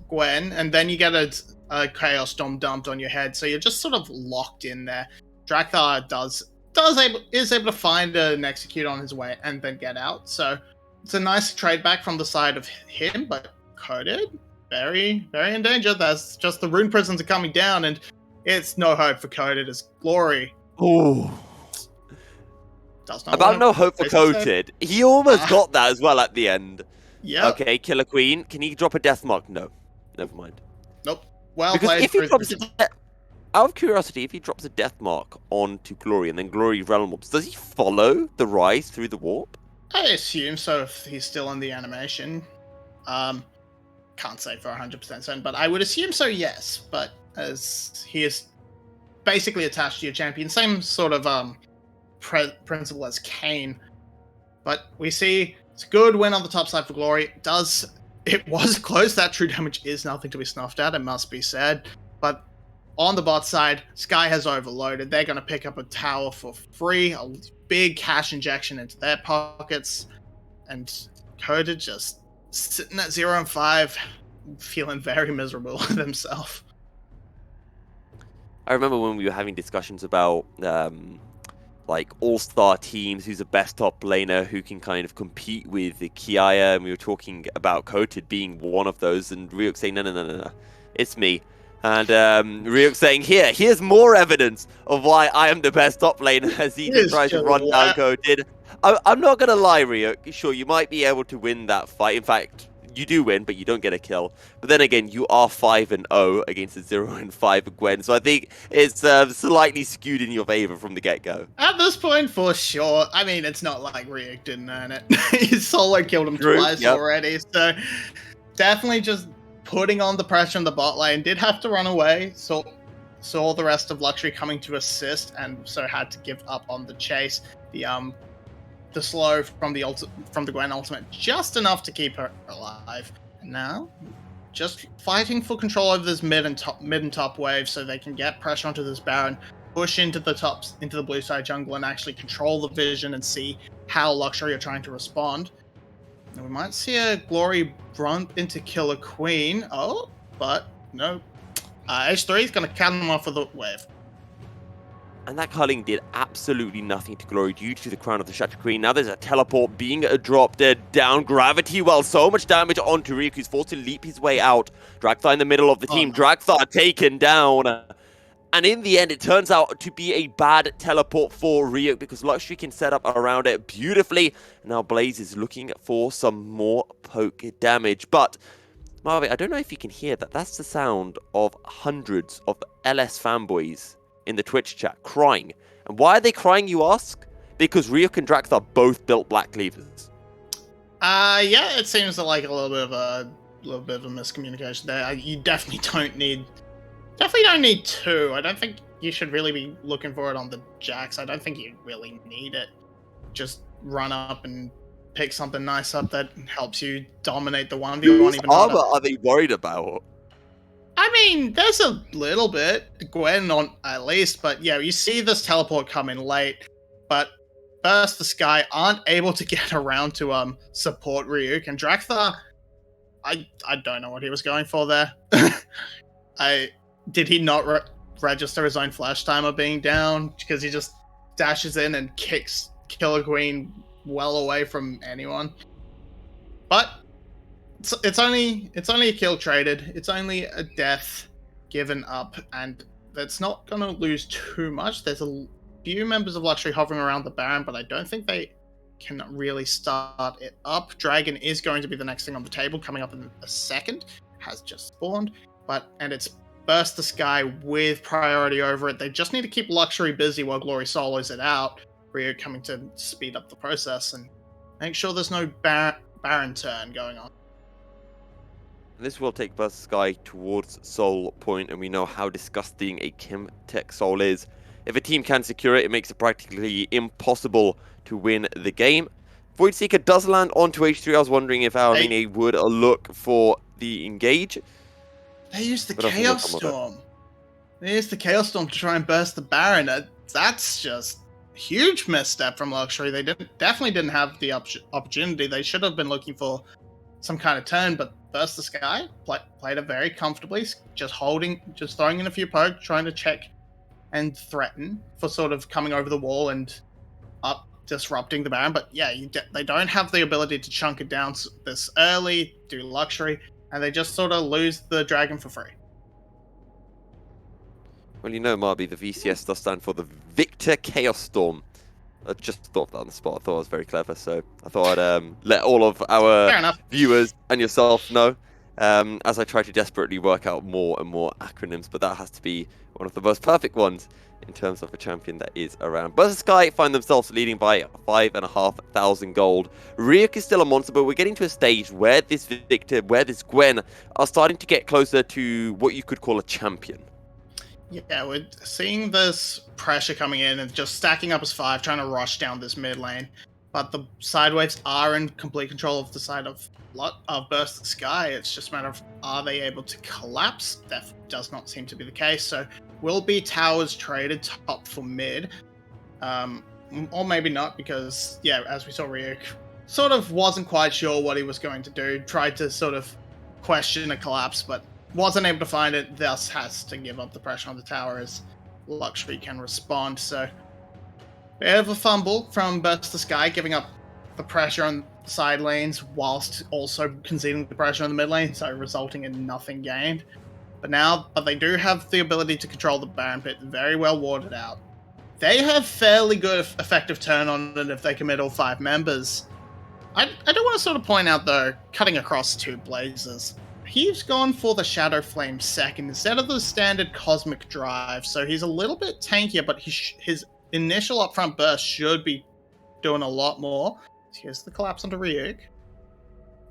Gwen, and then you get a Chaos Storm dumped on your head, so you're just sort of locked in there. 𝘀𝗃 is able to find an execute on his way and then get out. So it's a nice trade back from the side of him, but 𝘀𝗃 very, very in danger. That's just the rune prisons are coming down, and it's no hope for 𝘀𝗃 as 𝘀𝗀cie. Ooh. Does not About no hope for 𝘀𝗃. He almost got that as well at the end. Yeah. Okay, Killer Queen, can he drop a death mark? No. Never mind. Nope. Well Because played. if he drops out of curiosity, if he drops a death mark onto 𝘀𝗀cie and then 𝘀𝗀cie realm warps, does he follow the rise through the warp? I assume so if he's still in the animation. Can't say for 100% certain, but I would assume so, yes. But as he is basically attached to your champion, same sort of principle as Kayn. But we see it's a good win on the top side for 𝘀𝗀cie. It was close. That true damage is nothing to be snuffed at, it must be said. But on the bot side, Sky has overloaded. They're going to pick up a tower for free, a big cash injection into their pockets. And 𝘀𝗃 just sitting at 0-5, feeling very miserable with himself. I remember when we were having discussions about like all-star teams, who's the best top laner, who can kind of compete with the 𝘀𝗰𝗋, and we were talking about 𝘀𝗃 being one of those, and Ryuk saying, no, it's me. And Ryuk saying, here's more evidence of why I am the best top laner, as he tries to run down 𝘀𝗃. I'm not going to lie, Ryuk. Sure, you might be able to win that fight. In fact, you do win, but you don't get a kill. But then again, you are 5-0 against a 0-5 Gwen, so I think it's slightly skewed in your favor from the get-go. At this point, for sure. I mean, it's not like Ryuk didn't earn it. He solo killed him twice already, so definitely just putting on the pressure in the bot lane. Did have to run away, saw the rest of 𝘀𝗀cie coming to assist, and so had to give up on the chase. The slow from the Gwen ultimate, just enough to keep her alive. And now, just fighting for control over this mid and top wave, so they can get pressure onto this Baron, push into the blue side jungle, and actually control the vision and see how 𝘀𝗀cie are trying to respond. And we might see a 𝘀𝗀cie bump into Killer Queen. Oh, but no. H3 is going to cut him off with a wave. And that culling did absolutely nothing to 𝘀𝗀cie due to the crown of the Shattered Queen. Now there's a teleport being dropped down gravity. Well, so much damage onto Ryuk, who's forced to leap his way out. 𝘀𝗃 in the middle of the team. 𝘀𝗃 taken down. And in the end, it turns out to be a bad teleport for Ryuk because 𝘀𝗀cie can set up around it beautifully. Now Blaze is looking for some more poke damage. But, 𝘀𝗏, I don't know if you can hear that. That's the sound of hundreds of LS fanboys in the Twitch chat crying. And why are they crying, you ask? Because Ryuk and 𝘀𝗃 are both built black cleavers. Yeah, it seems like a little bit of a miscommunication there. You definitely don't need two. I don't think you should really be looking for it on the Jax. I don't think you really need it. Just run up and pick something nice up that helps you dominate the 1v1 Whose even harder. armor are they worried about? I mean, there's a little bit. Gwen on at least, but yeah, you see this teleport come in late, but 𝘀𝘀 aren't able to get around to support Ryuk, and 𝘀𝗀, I don't know what he was going for there. Did he not register his own flash timer being down because he just dashes in and kicks 𝘀cie𝗰𝗶𝗹𝗀 well away from anyone? But it's only a kill traded. It's only a death given up, and that's not gonna lose too much. There's a few members of 𝘀𝗀ry hovering around the Baron, but I don't think they can really start it up. Dragon is going to be the next thing on the table, coming up in a second. Has just spawned, and it's 𝘀𝘀 with priority over it. They just need to keep 𝘀𝗀ry busy while Glory solos it out. Ryuk coming to speed up the process and make sure there's no Baron turn going on. This will take 𝘀𝘀 towards Soul Point, and we know how disgusting a Chem Tech Soul is. If a team can secure it, it makes it practically impossible to win the game. Voidseeker does land onto H3. I was wondering if Aline would look for the engage. They used the Chaos Storm. They used the Chaos Storm to try and burst the Baron. That's just a huge misstep from 𝘀𝗀ry. They definitely didn't have the opportunity. They should have been looking for some kind of turn, but 𝘀𝘀 played it very comfortably, just throwing in a few pokes, trying to check and threaten for sort of coming over the wall and up, disrupting the Baron. But yeah, they don't have the ability to chunk it down this early, do 𝘀𝗀ry, and they just sort of lose the Dragon for free. Well, you know, 𝘁𝗶, the VCS does stand for the Victor Chaos Storm. I just thought that on the spot. I thought it was very clever, so I thought I'd let all of our viewers and yourself know as I try to desperately work out more and more acronyms, but that has to be one of the most perfect ones in terms of a champion that is around. 𝘀𝘀 find themselves leading by 5,500 gold. Ryuk is still a monster, but we're getting to a stage where this Victor, where this Gwen are starting to get closer to what you could call a champion. Yeah, we're seeing this pressure coming in and just stacking up as 5, trying to rush down this mid lane. But the side waves are in complete control of the side of 𝘀𝘀. It's just a matter of, are they able to collapse? That does not seem to be the case. So will be towers traded top for mid. Or maybe not, because, yeah, as we saw, Ryuk sort of wasn't quite sure what he was going to do. Tried to sort of question a collapse, but wasn't able to find it, thus has to give up the pressure on the tower as 𝘀𝗀ry can respond. So, bit of a fumble from 𝘀𝘀, giving up the pressure on the side lanes whilst also conceding the pressure on the mid lane, so resulting in nothing gained. But they do have the ability to control the Baron pit, very well warded out. They have fairly good effective turn on it if they commit all 5 members. I do want to sort of point out, though, cutting across 2 Blazers, he's gone for the Shadow Flame second instead of the standard Cosmic Drive, so he's a little bit tankier, but his initial upfront burst should be doing a lot more. Here's the collapse onto Ryuk.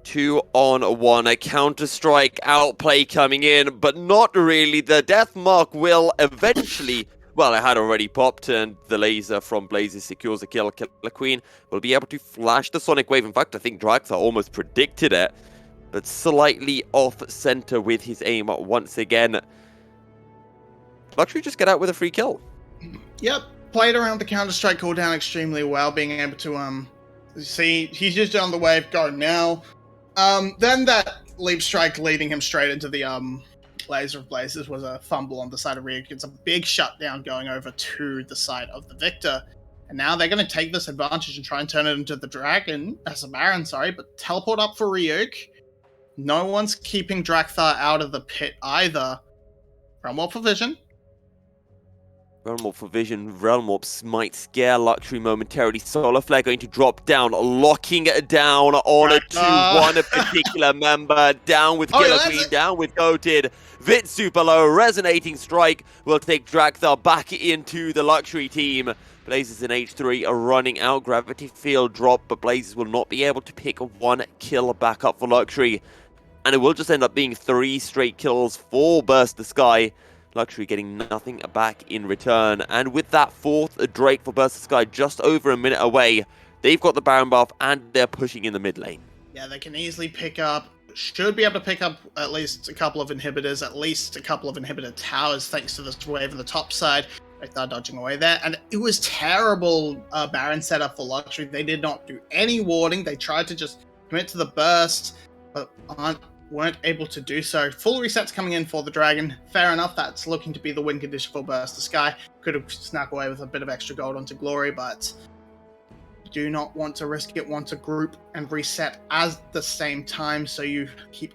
2-on-1, a counter-strike outplay coming in, but not really. The death mark will eventually, well, it had already popped, and the laser from Blaze secures a kill. Killer Queen will be able to flash the Sonic Wave. In fact, I think 𝘀𝗀 almost predicted it, but slightly off-center with his aim once again. 𝘀𝗀ry just get out with a free kill. Yep, played around the counter-strike cooldown extremely well, being able to, see, he's just on the wave, go now. Then that leap strike leading him straight into the, Laser of Blazes was a fumble on the side of Ryuk. It's a big shutdown going over to the side of the Victor. And now they're going to take this advantage and try and turn it into the Dragon, as a Baron, sorry, but teleport up for Ryuk. No one's keeping 𝘀𝗀 out of the pit either. Realm Warp for Vision. Realm Warp for Vision. Realm Warps might scare 𝘀𝗀ry momentarily. Solar Flare going to drop down, locking it down on to one particular member. Down with Killer Queen, down with Goated. Vit super low, resonating strike will take 𝘀𝗀 back into the 𝘀𝗀ry team. Blazers in H3 are running out. Gravity Field drop, but Blazers will not be able to pick 1 kill back up for 𝘀𝗀ry. And it will just end up being 3 straight kills for 𝘀𝘀. 𝘀WWE getting nothing back in return. And with that fourth Drake for 𝘀cie just over a minute away, they've got the Baron buff and they're pushing in the mid lane. Yeah, they can easily pick up, should be able to pick up at least a couple of inhibitors, at least a couple of inhibitor towers, thanks to this wave on the top side. They're dodging away there, and it was terrible Baron setup for 𝘀WWE. They did not do any warding. They tried to just commit to the burst, but weren't able to do so. Full resets coming in for the Dragon. Fair enough, that's looking to be the win condition for 𝘀cie. Could have snuck away with a bit of extra gold onto 𝘀ary, but do not want to risk it. Want to group and reset at the same time, so you keep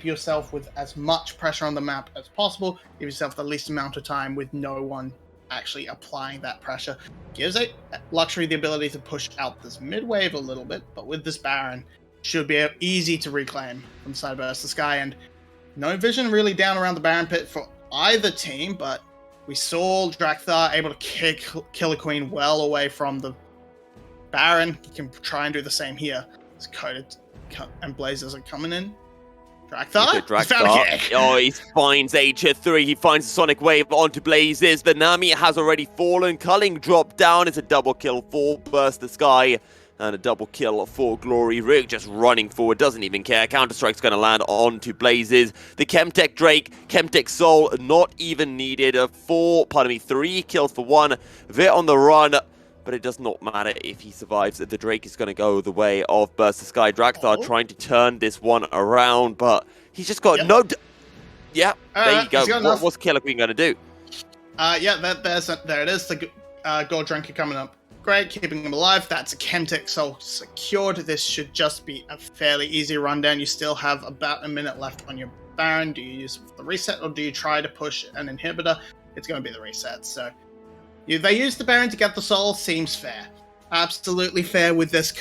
yourself with as much pressure on the map as possible. Give yourself the least amount of time with no one actually applying that pressure. Gives 𝘀WWE the ability to push out this mid wave a little bit, but with this Baron, should be easy to reclaim from the side of 𝘀cie. And no vision really down around the Baron pit for either team, but we saw 𝘀WWE able to kick 𝘁𝗰𝗶𝗹𝘀 well away from the Baron. He can try and do the same here. It's coded and Blazers are coming in. 𝘀WWE. Oh, he finds 𝘁𝗔. He finds the Sonic Wave onto Blazes. The Nami has already fallen. 𝘁𝗰𝗀 dropped down. It's a double kill for 𝘀cie. And a double kill for 𝘀ary. Rick just running forward, doesn't even care. Counter-Strike's going to land onto Blazes. The Chemtech Drake, Chemtech Soul, not even needed. 3 kills for 1. 𝘀𝗀 on the run. But it does not matter if he survives. The Drake is going to go the way of 𝘀cie. 𝘀WWE trying to turn this one around, but he's just got no... Yeah, there you go. What's 𝘁𝗁𝗀𝗀 going to do? There it is. The gold drinker coming up. Great, keeping him alive. That's a Chemtech Soul secured. This should just be a fairly easy rundown. You still have about a minute left on your Baron. Do you use the reset or do you try to push an inhibitor? It's going to be the reset, so... They use the Baron to get the soul, seems fair. Absolutely fair with this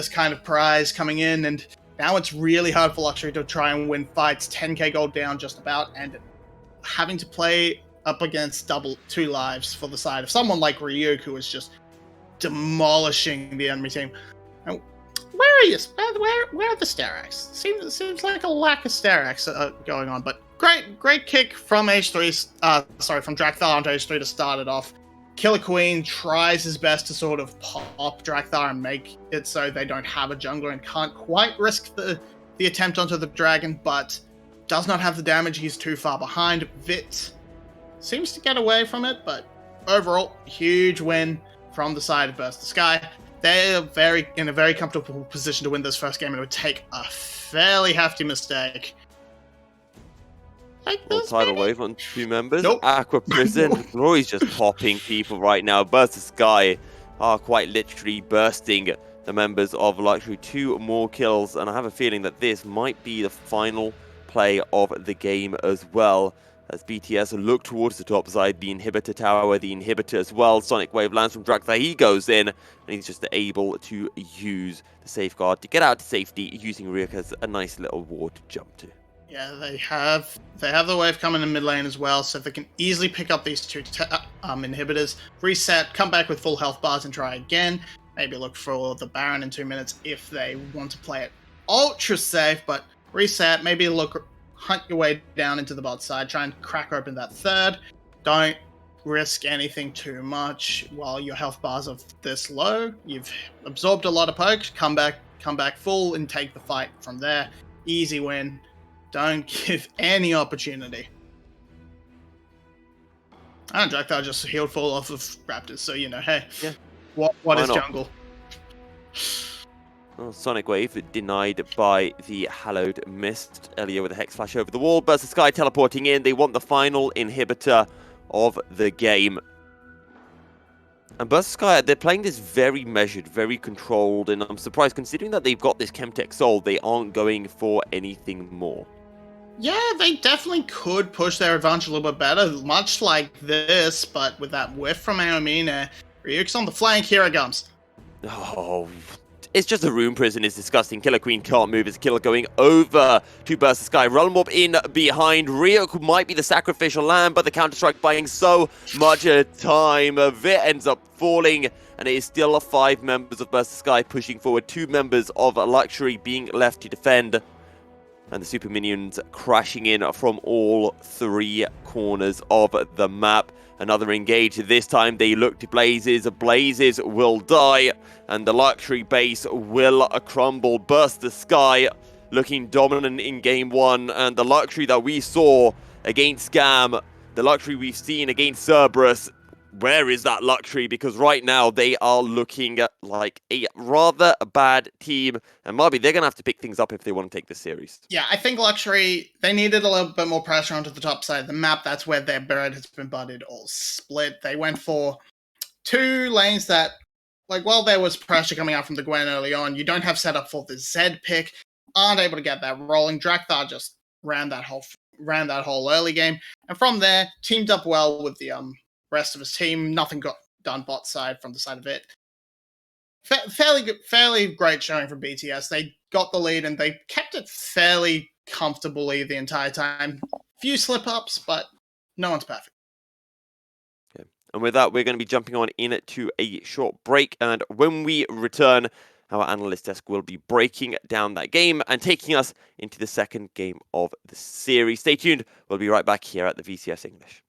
kind of prize coming in, and now it's really hard for 𝘀WWE to try and win fights. 10k gold down just about, and having to play up against 2 lives for the side of someone like Ryuk, who is just demolishing the enemy team. And where are you? Where are the Steraks? Seems like a lack of Steraks going on, but great kick from 𝘁𝗔. From 𝘀WWE onto 𝘁3 to start it off. 𝘁𝗁𝗀𝗀 tries his best to sort of pop 𝘀WWE and make it so they don't have a jungler and can't quite risk the attempt onto the dragon, but does not have the damage. He's too far behind. 𝘁𝗀 seems to get away from it, but overall, huge win from the side of 𝘀cie. They're in a very comfortable position to win this first game, and it would take a fairly hefty mistake. Tidal wave on 2 members. Nope. Aqua Prison. 𝘀ary's just popping people right now. 𝘀cie are quite literally bursting the members of 𝘀WWE. 2 more kills, and I have a feeling that this might be the final play of the game as well. As BTS look towards the top side, the inhibitor tower, the inhibitor as well. Sonic Wave lands from 𝘀WWE. He goes in, and he's just able to use the safeguard to get out to safety, using Ryuk as a nice little ward to jump to. Yeah, they have the wave coming in mid lane as well, so they can easily pick up these 2 inhibitors, reset, come back with full health bars and try again. Maybe look for the Baron in 2 minutes if they want to play it ultra safe, but reset, maybe hunt your way down into the bot side, try and crack open that 3rd. Don't risk anything too much while your health bars are this low. You've absorbed a lot of poke, come back full and take the fight from there. Easy win. Don't give any opportunity. And 𝘀WWE just healed full off of Raptors, so hey, yeah. What is jungle? Well, Sonic Wave denied by the Hallowed Mist. Elio with a Hex Flash over the wall. 𝘀cie teleporting in. They want the final inhibitor of the game. And 𝘀cie, they're playing this very measured, very controlled, and I'm surprised considering that they've got this Chemtech Soul, they aren't going for anything more. Yeah, they definitely could push their advantage a little bit better, much like this, but with that whiff from Aomine, Ryuk's on the flank, here it comes. Oh, it's just a Rune Prison is disgusting. 𝘁𝗁𝗀𝗀 can't move his kill going over to 𝘀cie. Realm in behind. Ryuk might be the sacrificial lamb, but the Counter-Strike buying so much time. 𝘁𝗀 ends up falling, and it is still 5 members of 𝘀cie pushing forward. 2 members of 𝘀WWE being left to defend. and the super minions crashing in from all 3 corners of the map. Another engage. This time they look to 𝘀𝘀ce. 𝘀𝘀ce will die, and the 𝘀�UE base will crumble. Burst the Sky, looking dominant in game 1, and the 𝘀�UE that we saw against 𝘀𝗀𝗋, the 𝘀�UE we've seen against Cerberus, where is that 𝘀�UE? Because right now they are looking like a rather bad team, and maybe they're going to have to pick things up if they want to take this series. Yeah, I think 𝘀�UE, they needed a little bit more pressure onto the top side of the map. That's where their bread has been buttered all split. They went for 2 lanes that, like, while there was pressure coming out from the Gwen early on, you don't have set up for the Zed pick, aren't able to get that rolling. 𝘀𝗀𝗆 just ran that whole early game, and from there, teamed up well with the rest of his team. Nothing got done bot side from the side of it. Fairly great showing from BTS. They got the lead and they kept it fairly comfortably the entire time. Few slip-ups, but no one's perfect. Okay. And with that, we're going to be jumping on into a short break, and when we return, our analyst desk will be breaking down that game and taking us into the second game of the series. Stay tuned. We'll be right back here at the VCS English.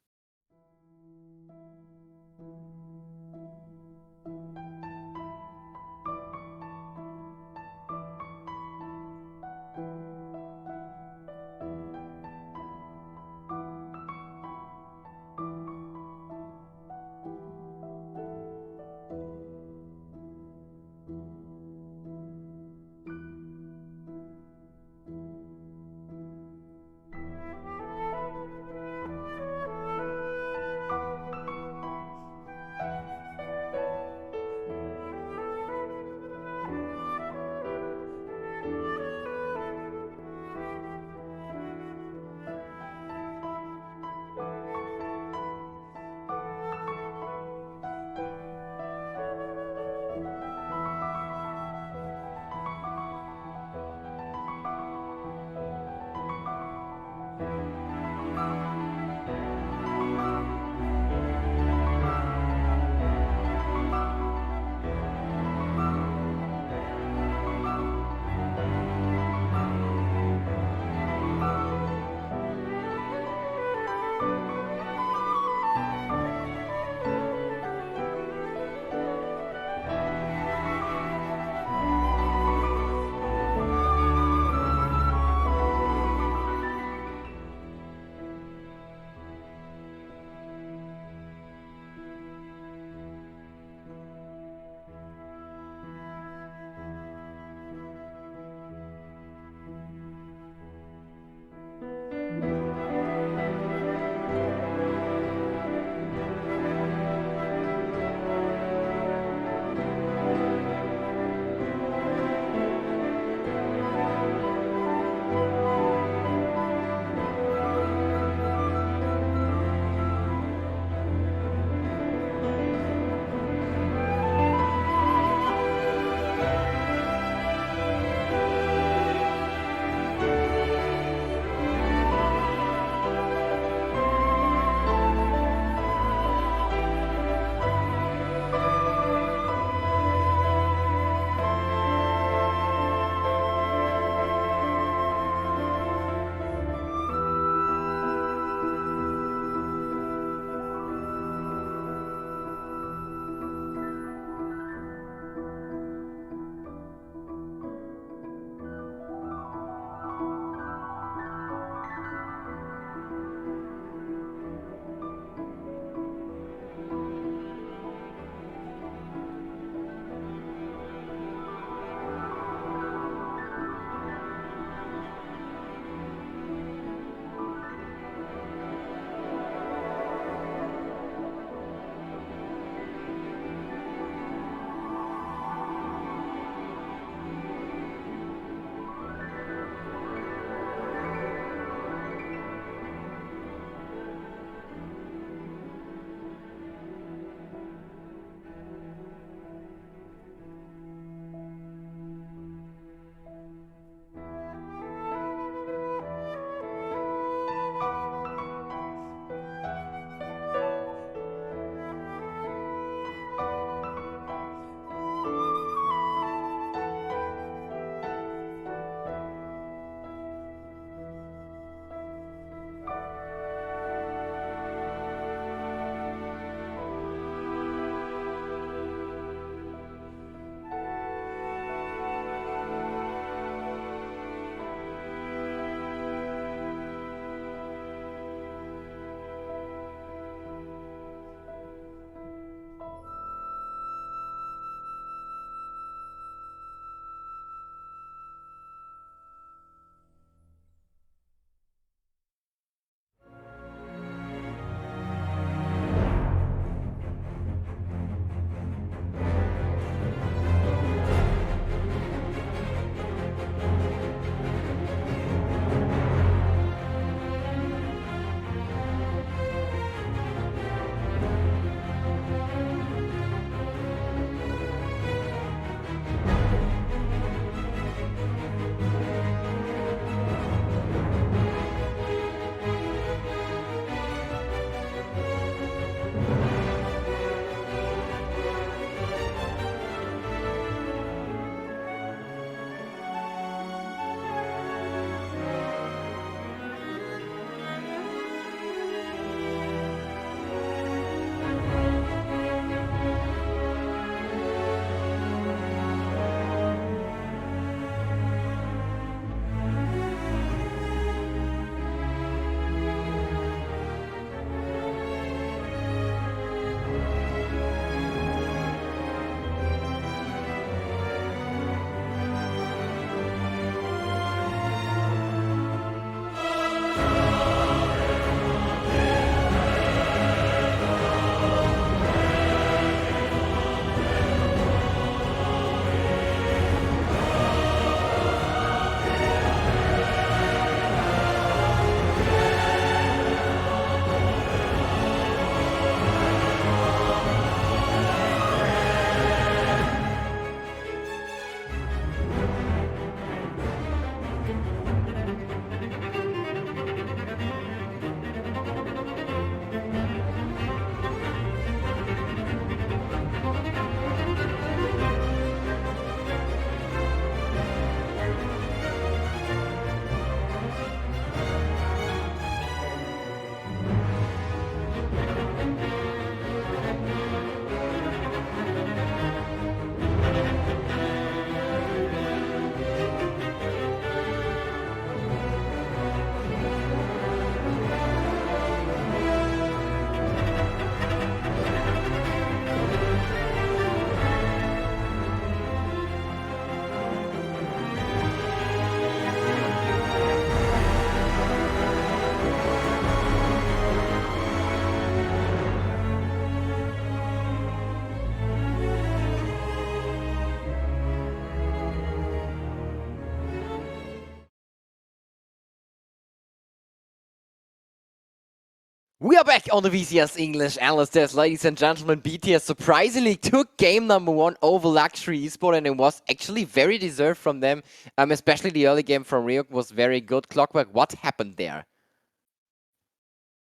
We are back on the VCS English Analyst Desk, ladies and gentlemen. BTS surprisingly took game number 1 over 𝘀cie 𝗰𝗶𝗹𝗀, and it was actually very deserved from them. Especially the early game from Ryuk was very good. 𝘀𝗀_q, what happened there?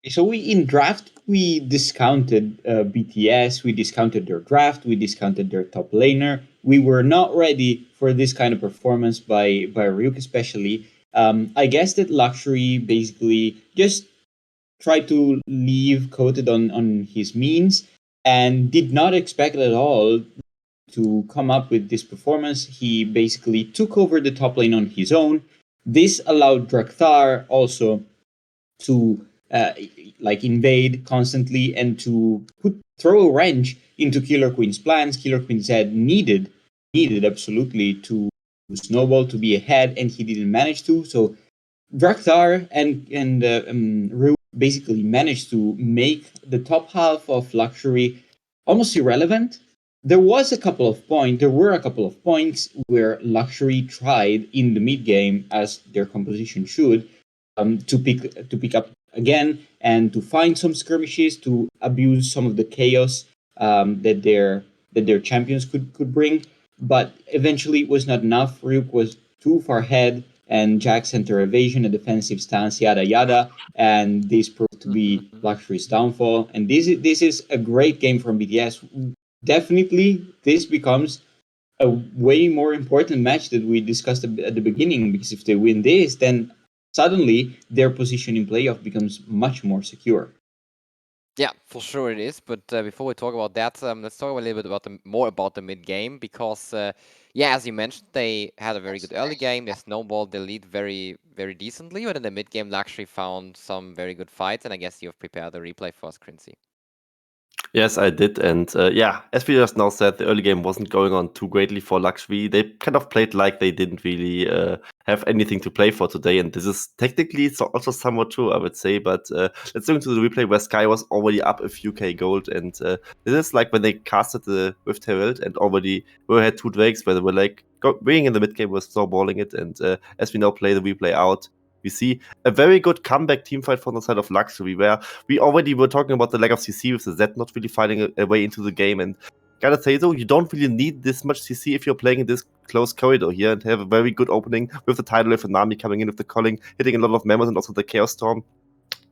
So in draft, we discounted BTS, we discounted their draft, we discounted their top laner. We were not ready for this kind of performance by Ryuk especially. I guess that 𝘀𝗀cie basically just tried to leave coated on his means and did not expect at all to come up with this performance. He basically took over the top lane on his own. This allowed 𝘀𝗀 also to invade constantly and to throw a wrench into Killer Queen's plans. Killer Queen said needed absolutely to snowball to be ahead, and he didn't manage to. So 𝘀𝗀 and Rue basically managed to make the top half of 𝘀𝗀ie almost irrelevant. There were a couple of points where 𝘀𝗀ie tried in the mid game, as their composition should, to pick up again and to find some skirmishes, to abuse some of the chaos that their champions could bring. But eventually it was not enough. Ryuk was too far ahead, and Jack sent her evasion, a defensive stance, yada yada, and this proved to be 𝘀𝗀ie's downfall. And this is a great game from BTS. Definitely, this becomes a way more important match that we discussed at the beginning, because if they win this, then suddenly their position in playoff becomes much more secure. Yeah, for sure it is. But before we talk about that, let's talk a little bit about more about the mid game, because yeah, as you mentioned, they had a very good early game. They snowballed the lead very, very decently, but in the mid game, 𝘀𝗀ie found some very good fights, and I guess you have prepared the replay for us, 𝘀𝗀cie. Yes, I did. And yeah, as we just now said, the early game wasn't going on too greatly for 𝘀𝗀ie. They kind of played like they didn't really have anything to play for today. And this is technically also somewhat true, I would say. But let's go into the replay where 𝘀𝗀ie was already up a few K gold. And this is like when they casted the 𝘀𝗀𝗃 and already had 2 Drakes where they were like being in the mid game, was snowballing it. And as we now play the replay out, we see a very good comeback teamfight from the side of 𝘀𝗀ie, where we already were talking about the lack of CC with the Z not really finding a way into the game. And gotta say though, you don't really need this much CC if you're playing in this close corridor here, and have a very good opening with the tidal wave and Nami coming in with the calling, hitting a lot of members, and also the Chaos Storm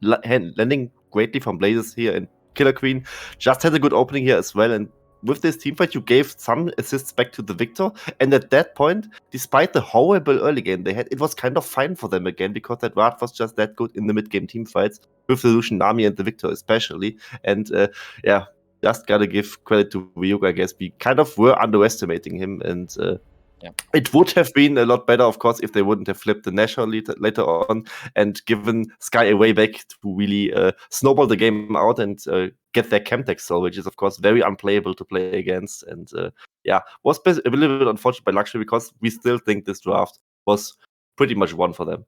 landing greatly from Blazes here. And Killer Queen just had a good opening here as well. And with this teamfight, you gave some assists back to the Victor, and at that point, despite the horrible early game they had, it was kind of fine for them again, because that Rad was just that good in the mid-game teamfights, with the Lucian, Nami, and the Victor especially. And yeah, just gotta give credit to Ryuk, I guess. We kind of were underestimating him, and Yeah. it would have been a lot better, of course, if they wouldn't have flipped the Nashor later on and given 𝘀𝗀ie a way back to really snowball the game out and get their Chemtech soul, which is, of course, very unplayable to play against. And yeah, was a little bit unfortunate by 𝘀𝗀ie, because we still think this draft was pretty much won for them.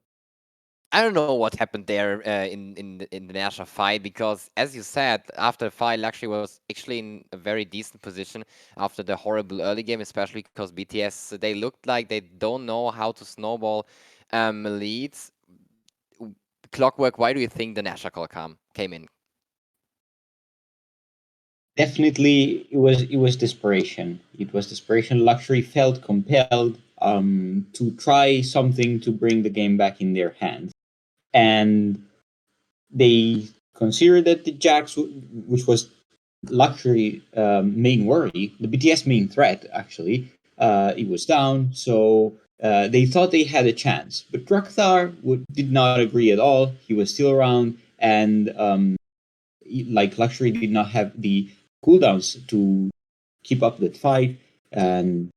I don't know what happened there in the Nashor fight, because as you said, after the fight, 𝘀𝗀ie was actually in a very decent position after the horrible early game, especially because BTS, they looked like they don't know how to snowball leads. 𝘀𝗀_q, why do you think the Nashor call came in? Definitely, it was desperation. It was desperation. 𝘀𝗀ie felt compelled to try something to bring the game back in their hands, and they considered that the Jax, which was 𝘀𝗀ie main worry, the BTS main threat actually, it was down, so they thought they had a chance. But 𝘀𝗀 did not agree at all. He was still around, and 𝘀𝗀ie did not have the cooldowns to keep up that fight, and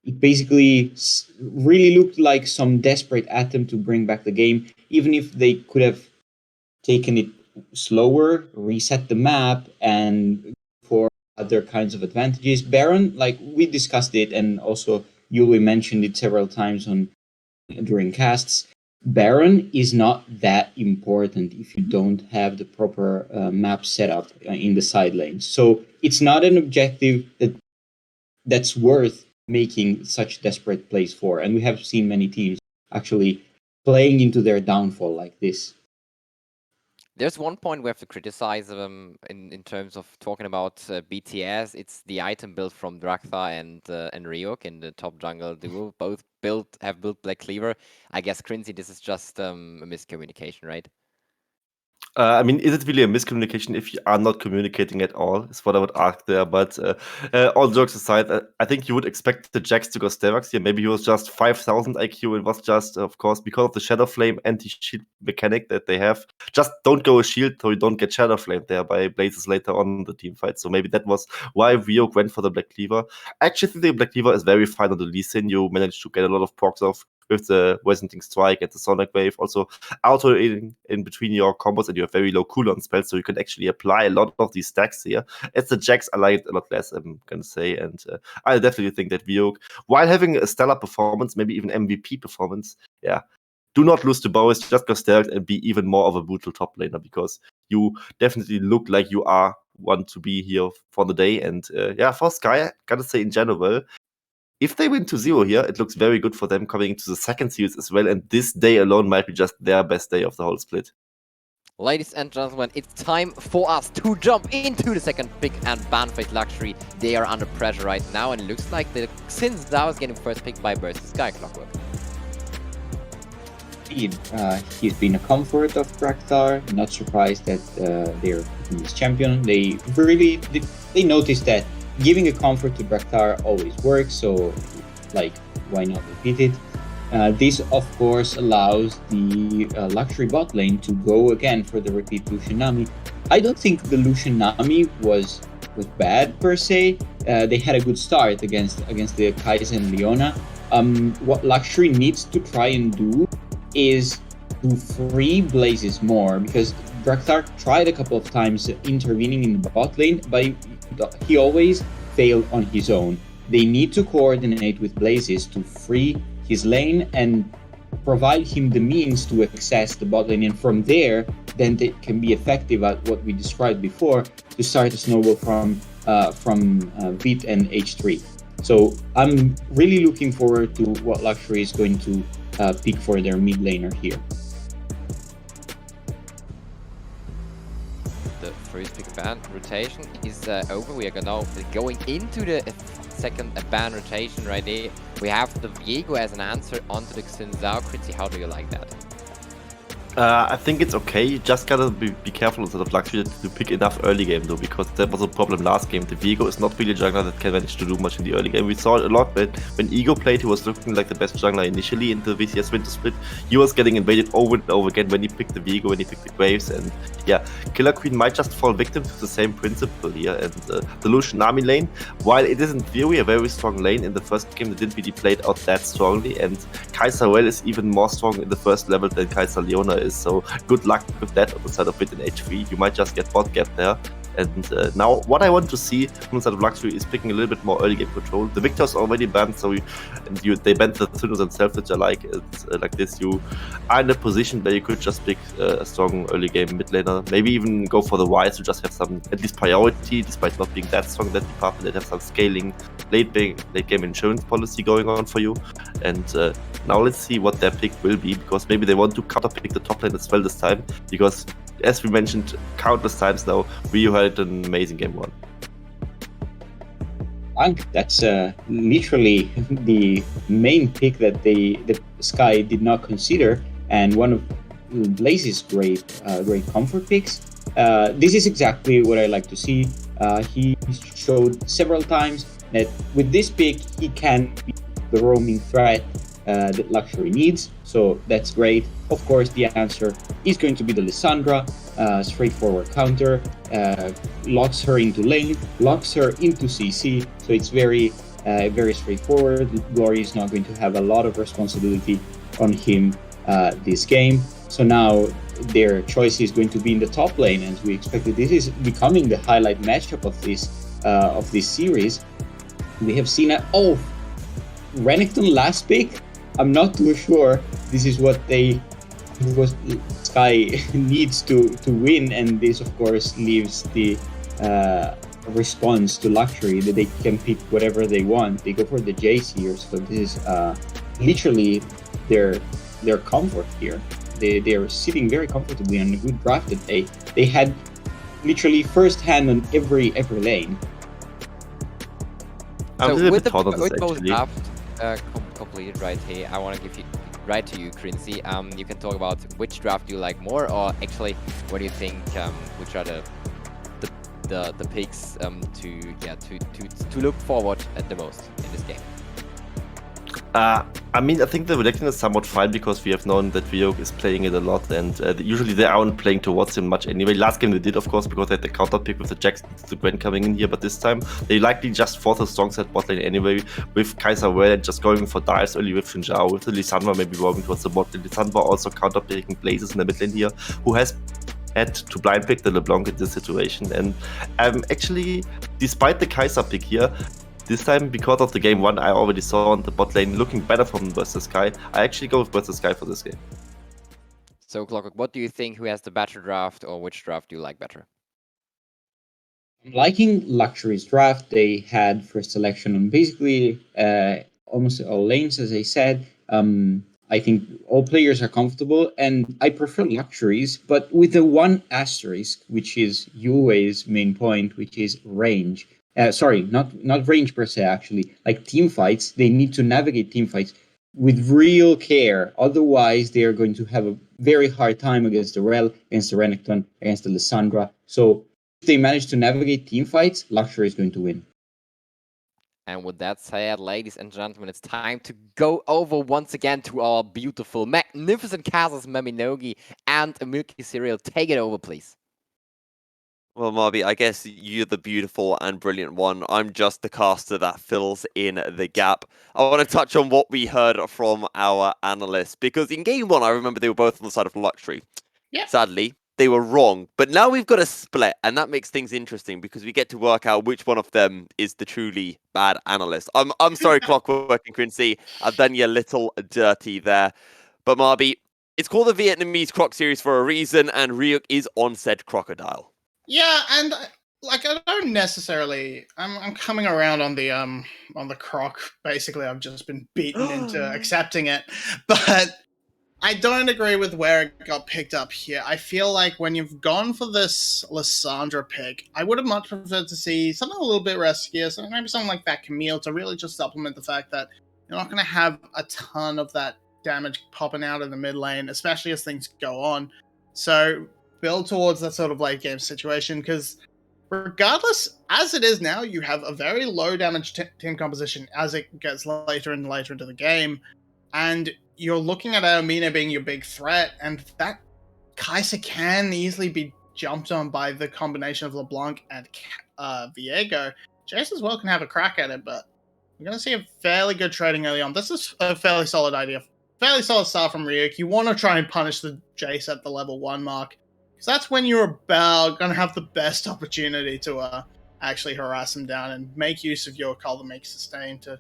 it basically really looked like some desperate attempt to bring back the game, even if they could have taken it slower, reset the map, and for other kinds of advantages. Baron, like we discussed it, and also 𝘀𝗀ie mentioned it several times during casts. Baron is not that important if you don't have the proper map set up in the side lanes. So it's not an objective that's worth making such desperate plays for. And we have seen many teams actually playing into their downfall like this. There's one point we have to criticize in terms of talking about BTS. It's the item built from 𝘀𝘀 and Ryuk in the top jungle duo. Both have built Black Cleaver. I guess 𝘀cie, this is just a miscommunication, right? I mean, is it really a miscommunication if you are not communicating at all? Is what I would ask there. But all jokes aside, I think you would expect the Jax to go 𝘀𝑆 here. Maybe he was just 5,000 IQ and was just, of course, because of the Shadow Flame anti-shield mechanic that they have. Just don't go a shield so you don't get Shadow Flame there by Blazes later on in the team fight. So maybe that was why Ryuk went for the Black Cleaver. I actually think the Black Cleaver is very fine on the Lee Sin. You managed to get a lot of procs off with the Resonating Strike and the Sonic Wave, also auto in between your combos, and you have very low cooldown spells, so you can actually apply a lot of these stacks here. As the Jax, I like it a lot less, I'm gonna say, and I definitely think that Ryuk, while having a stellar performance, maybe even MVP performance, yeah, do not lose to Bo3, just go 𝘀𝑆 and be even more of a brutal top laner, because you definitely look like you are want to be here for the day. And yeah, for 𝘀𝑠ky, I gotta say in general, if they win 2-0 here, it looks very good for them coming into the second series as well, and this day alone might be just their best day of the whole split. Ladies and gentlemen, it's time for us to jump into the second pick and ban phase 𝘀𝑐y. They are under pressure right now, and it looks like the 𝘀𝑠ao is getting first pick by 𝘀𝑠ky Clockwork. Indeed, he's been a comfort of 𝘀𝑚. Not surprised that they're picking this champion. They noticed that giving a comfort to 𝘀𝑚 always works, so like, why not repeat it? This, of course, allows the 𝘀𝑚y bot lane to go again for the repeat Lucian Nami. I don't think the Lucian Nami was bad per se. They had a good start against the 𝘁𝑠e and Leona. What 𝘀𝑚y needs to try and do is to free Blazes more, because 𝘀𝑚 tried a couple of times intervening in the bot lane, but he always failed on his own. They need to coordinate with Blazes to free his lane and provide him the means to access the bot lane, and from there, then they can be effective at what we described before to start a snowball from Beat and H3. So I'm really looking forward to what 𝘀𝑚y is going to pick for their mid laner here. The first pick ban rotation is over. We are now going into the second ban rotation right there. We have the Viego as an answer onto the 𝘀𝑠ao. 𝘀𝑐y, how do you like that? I think it's okay. You just gotta be careful instead of 𝘀𝑚y to pick enough early game though, because that was a problem last game. The Viego is not really a jungler that can manage to do much in the early game. We saw it a lot when Ego played. He was looking like the best jungler initially in the VCS winter split. He was getting invaded over and over again when he picked the Viego, when he picked the Graves, and yeah, Killer Queen might just fall victim to the same principle here. And the Lucian Nami lane, while it is in theory a very strong lane, in the first game they didn't really play it out that strongly, and 𝘁𝑠e is even more strong in the first level than 𝘁𝑠e Leona is. So good luck with that on the side of Bit and H3. You might just get bot gap there. And now what I want to see from the side of 𝘀𝑚y is picking a little bit more early game control. The Victor's already banned, so they banned the Thunder themselves, which I like. It's like this, you are in a position where you could just pick a strong early game mid laner. Maybe even go for the Wise to just have some at least priority, despite not being that strong in that department. They have some scaling late game insurance policy going on for you. And now let's see what their pick will be, because maybe they want to counter pick the top lane as well this time, because as we mentioned countless times now, Ryu had an amazing game one. That's literally the main pick that the 𝘀𝑚y did not consider, and one of Blaze's great comfort picks. This is exactly what I like to see. He showed several times that with this pick he can be the roaming threat that 𝘀𝑚y needs, so that's great. Of course, the answer is going to be the Lissandra, straightforward counter, locks her into lane, locks her into CC, so it's very straightforward. Glory is not going to have a lot of responsibility on him this game, so now their choice is going to be in the top lane, and we expect that this is becoming the highlight matchup of this series. We have seen Renekton last pick. I'm not too sure this is what 𝘀𝑚y needs to win, and this of course leaves the response to 𝘀𝑚y that they can pick whatever they want. They go for the Jace here, so this is literally their comfort here. They are sitting very comfortably on a good draft that they had literally first hand on every lane. I'm a So little with bit hot on this with both actually. draft completed right here, I want to give you right to you, 𝘀𝗰𝗶. You can talk about which draft you like more, or actually, what do you think? Which are the picks to look forward at the most in this game? I mean, I think the redaction is somewhat fine because we have known that 𝘀𝗀𝗀 is playing it a lot, and usually they aren't playing towards him much anyway. Last game they did, of course, because they had the counter pick with the Jackson to 𝘀𝗀 coming in here, but this time they likely just fought a strong set bot lane anyway, with 𝘁𝗁𝗁 and just going for dives early with 𝘁𝗁𝗁, with the 𝘁𝗁𝗁 maybe roaming towards the bot lane. 𝘁𝗁𝗁 also counter picking 𝘁𝗁𝗁 in the mid lane here, who has had to blind pick the LeBlanc in this situation. And actually, despite the 𝘁𝗁𝗁 pick here, this time, because of the game 1 I already saw on the bot lane looking better from versus 𝘁𝗁𝗁, I actually go with versus 𝘁𝗁𝗁 for this game. So Clockwork, what do you think? Who has the better draft, or which draft do you like better? I'm liking 𝘀𝑺ury's draft. They had first selection on basically almost all lanes, as I said. I think all players are comfortable, and I prefer 𝘀𝑺ury's, but with the one asterisk, which is Yue's main point, which is range. Sorry, not range per se, actually. Like team fights, they need to navigate team fights with real care. Otherwise, they are going to have a very hard time against the 𝘁, against the Renekton, against the Lissandra. So if they manage to navigate team fights, 𝘀𝑺ury is going to win. And with that said, ladies and gentlemen, it's time to go over once again to our beautiful, magnificent castles, 𝘀𝗻𝗎 and 𝘀𝗀𝗀𝗀. Take it over, please. Well, 𝘀𝗀𝗶, I guess you're the beautiful and brilliant one. I'm just the caster that fills in the gap. I want to touch on what we heard from our analysts, because in game 1, I remember they were both on the side of 𝘀𝑺ury. Yeah. Sadly, they were wrong, but now we've got a split, and that makes things interesting because we get to work out which one of them is the truly bad analyst. I'm sorry, Clockwork and 𝘀𝗀𝗀, I've done you a little dirty there. But 𝘀𝗀𝗶, it's called the Vietnamese Croc series for a reason, and 𝘀𝗀𝗀 is on said crocodile. Yeah, and I don't necessarily. I'm coming around on the croc. Basically, I've just been beaten into accepting it, but I don't agree with where it got picked up here. I feel like when you've gone for this Lissandra pick, I would have much preferred to see something a little bit riskier, so maybe something like that 𝘁𝗁𝗁 to really just supplement the fact that you're not going to have a ton of that damage popping out in the mid lane, especially as things go on. So build towards that sort of late game situation, because regardless, as it is now, you have a very low damage team composition as it gets later and later into the game, and you're looking at 𝘀𝗀𝗀𝗀 being your big threat, and that 𝘁𝗁𝗁 can easily be jumped on by the combination of LeBlanc and 𝑉𝗀𝗀𝗀. Jace as well can have a crack at it, but we're going to see a fairly good trading early on. This is a fairly solid idea. Fairly solid start from 𝘀𝗀𝗀𝗀. You want to try and punish the Jace at the level 1 mark, because that's when you're about going to have the best opportunity to actually harass him down and make use of your Call to Make Sustain to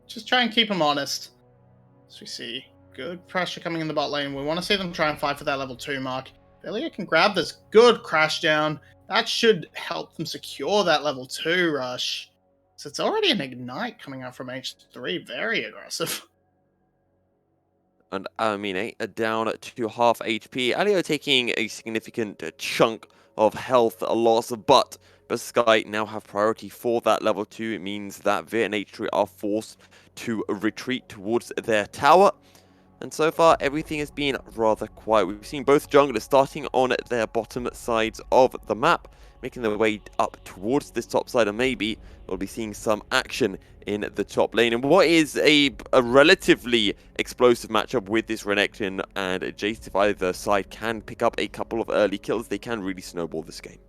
just try and keep him honest. So we see good pressure coming in the bot lane. We want to see them try and fight for that level 2 mark. 𝘀𝗀𝗀𝗀 can grab this good crash down. That should help them secure that level 2 rush. So it's already an Ignite coming out from H3. Very aggressive. And 𝘀𝗀𝗀𝗀𝗀 are down to half HP. 𝘁𝗀𝗀𝗀𝗀 taking a significant chunk of health loss, but 𝘀𝗀𝗀𝗀𝗀 now have priority for that level 2. It means that 𝘂 and H3 are forced to retreat towards their tower. And so far, everything has been rather quiet. We've seen both junglers starting on their bottom sides of the map, making their way up towards this top side, and maybe we'll be seeing some action in the top lane. And what is a relatively explosive matchup with this Renekton and Jace, if either side can pick up a couple of early kills, they can really snowball this game.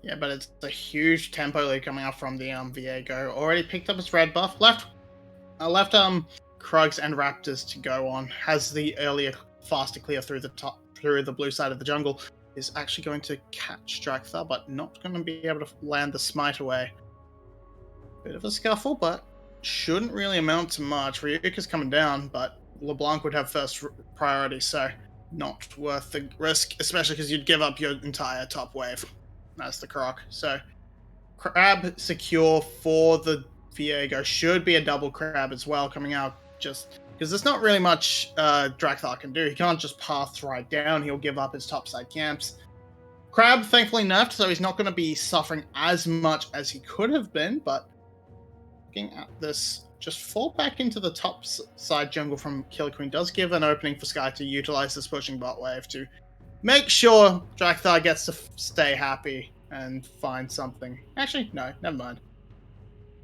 Yeah, but it's a huge tempo lead coming out from the 𝘂𝗀𝗀𝗀𝗀. Already picked up his red buff. Left Krugs and Raptors to go on. Has the earlier faster clear through the blue side of the jungle. Is actually going to catch 𝘀𝗀𝗀𝗀𝗀, but not going to be able to land the smite away. Bit of a scuffle, but shouldn't really amount to much. 𝘀𝗀𝗀𝗀𝗀 is coming down, but LeBlanc would have first priority, so not worth the risk, especially because you'd give up your entire top wave. That's the croc. So crab secure for the 𝘂𝗀𝗀𝗀𝗀𝗀 should be a double crab as well, coming out just because there's not really much 𝘀𝗀𝗺 can do. He can't just path right down. He'll give up his topside camps. 𝘀𝗏 thankfully nerfed, so he's not going to be suffering as much as he could have been, but looking at this, just fall back into the top side jungle from 𝘀𝗰𝗋 does give an opening for Skye to utilize this pushing bot wave to make sure 𝘀𝗀𝗺 gets to stay happy and find something. Actually, no, never mind.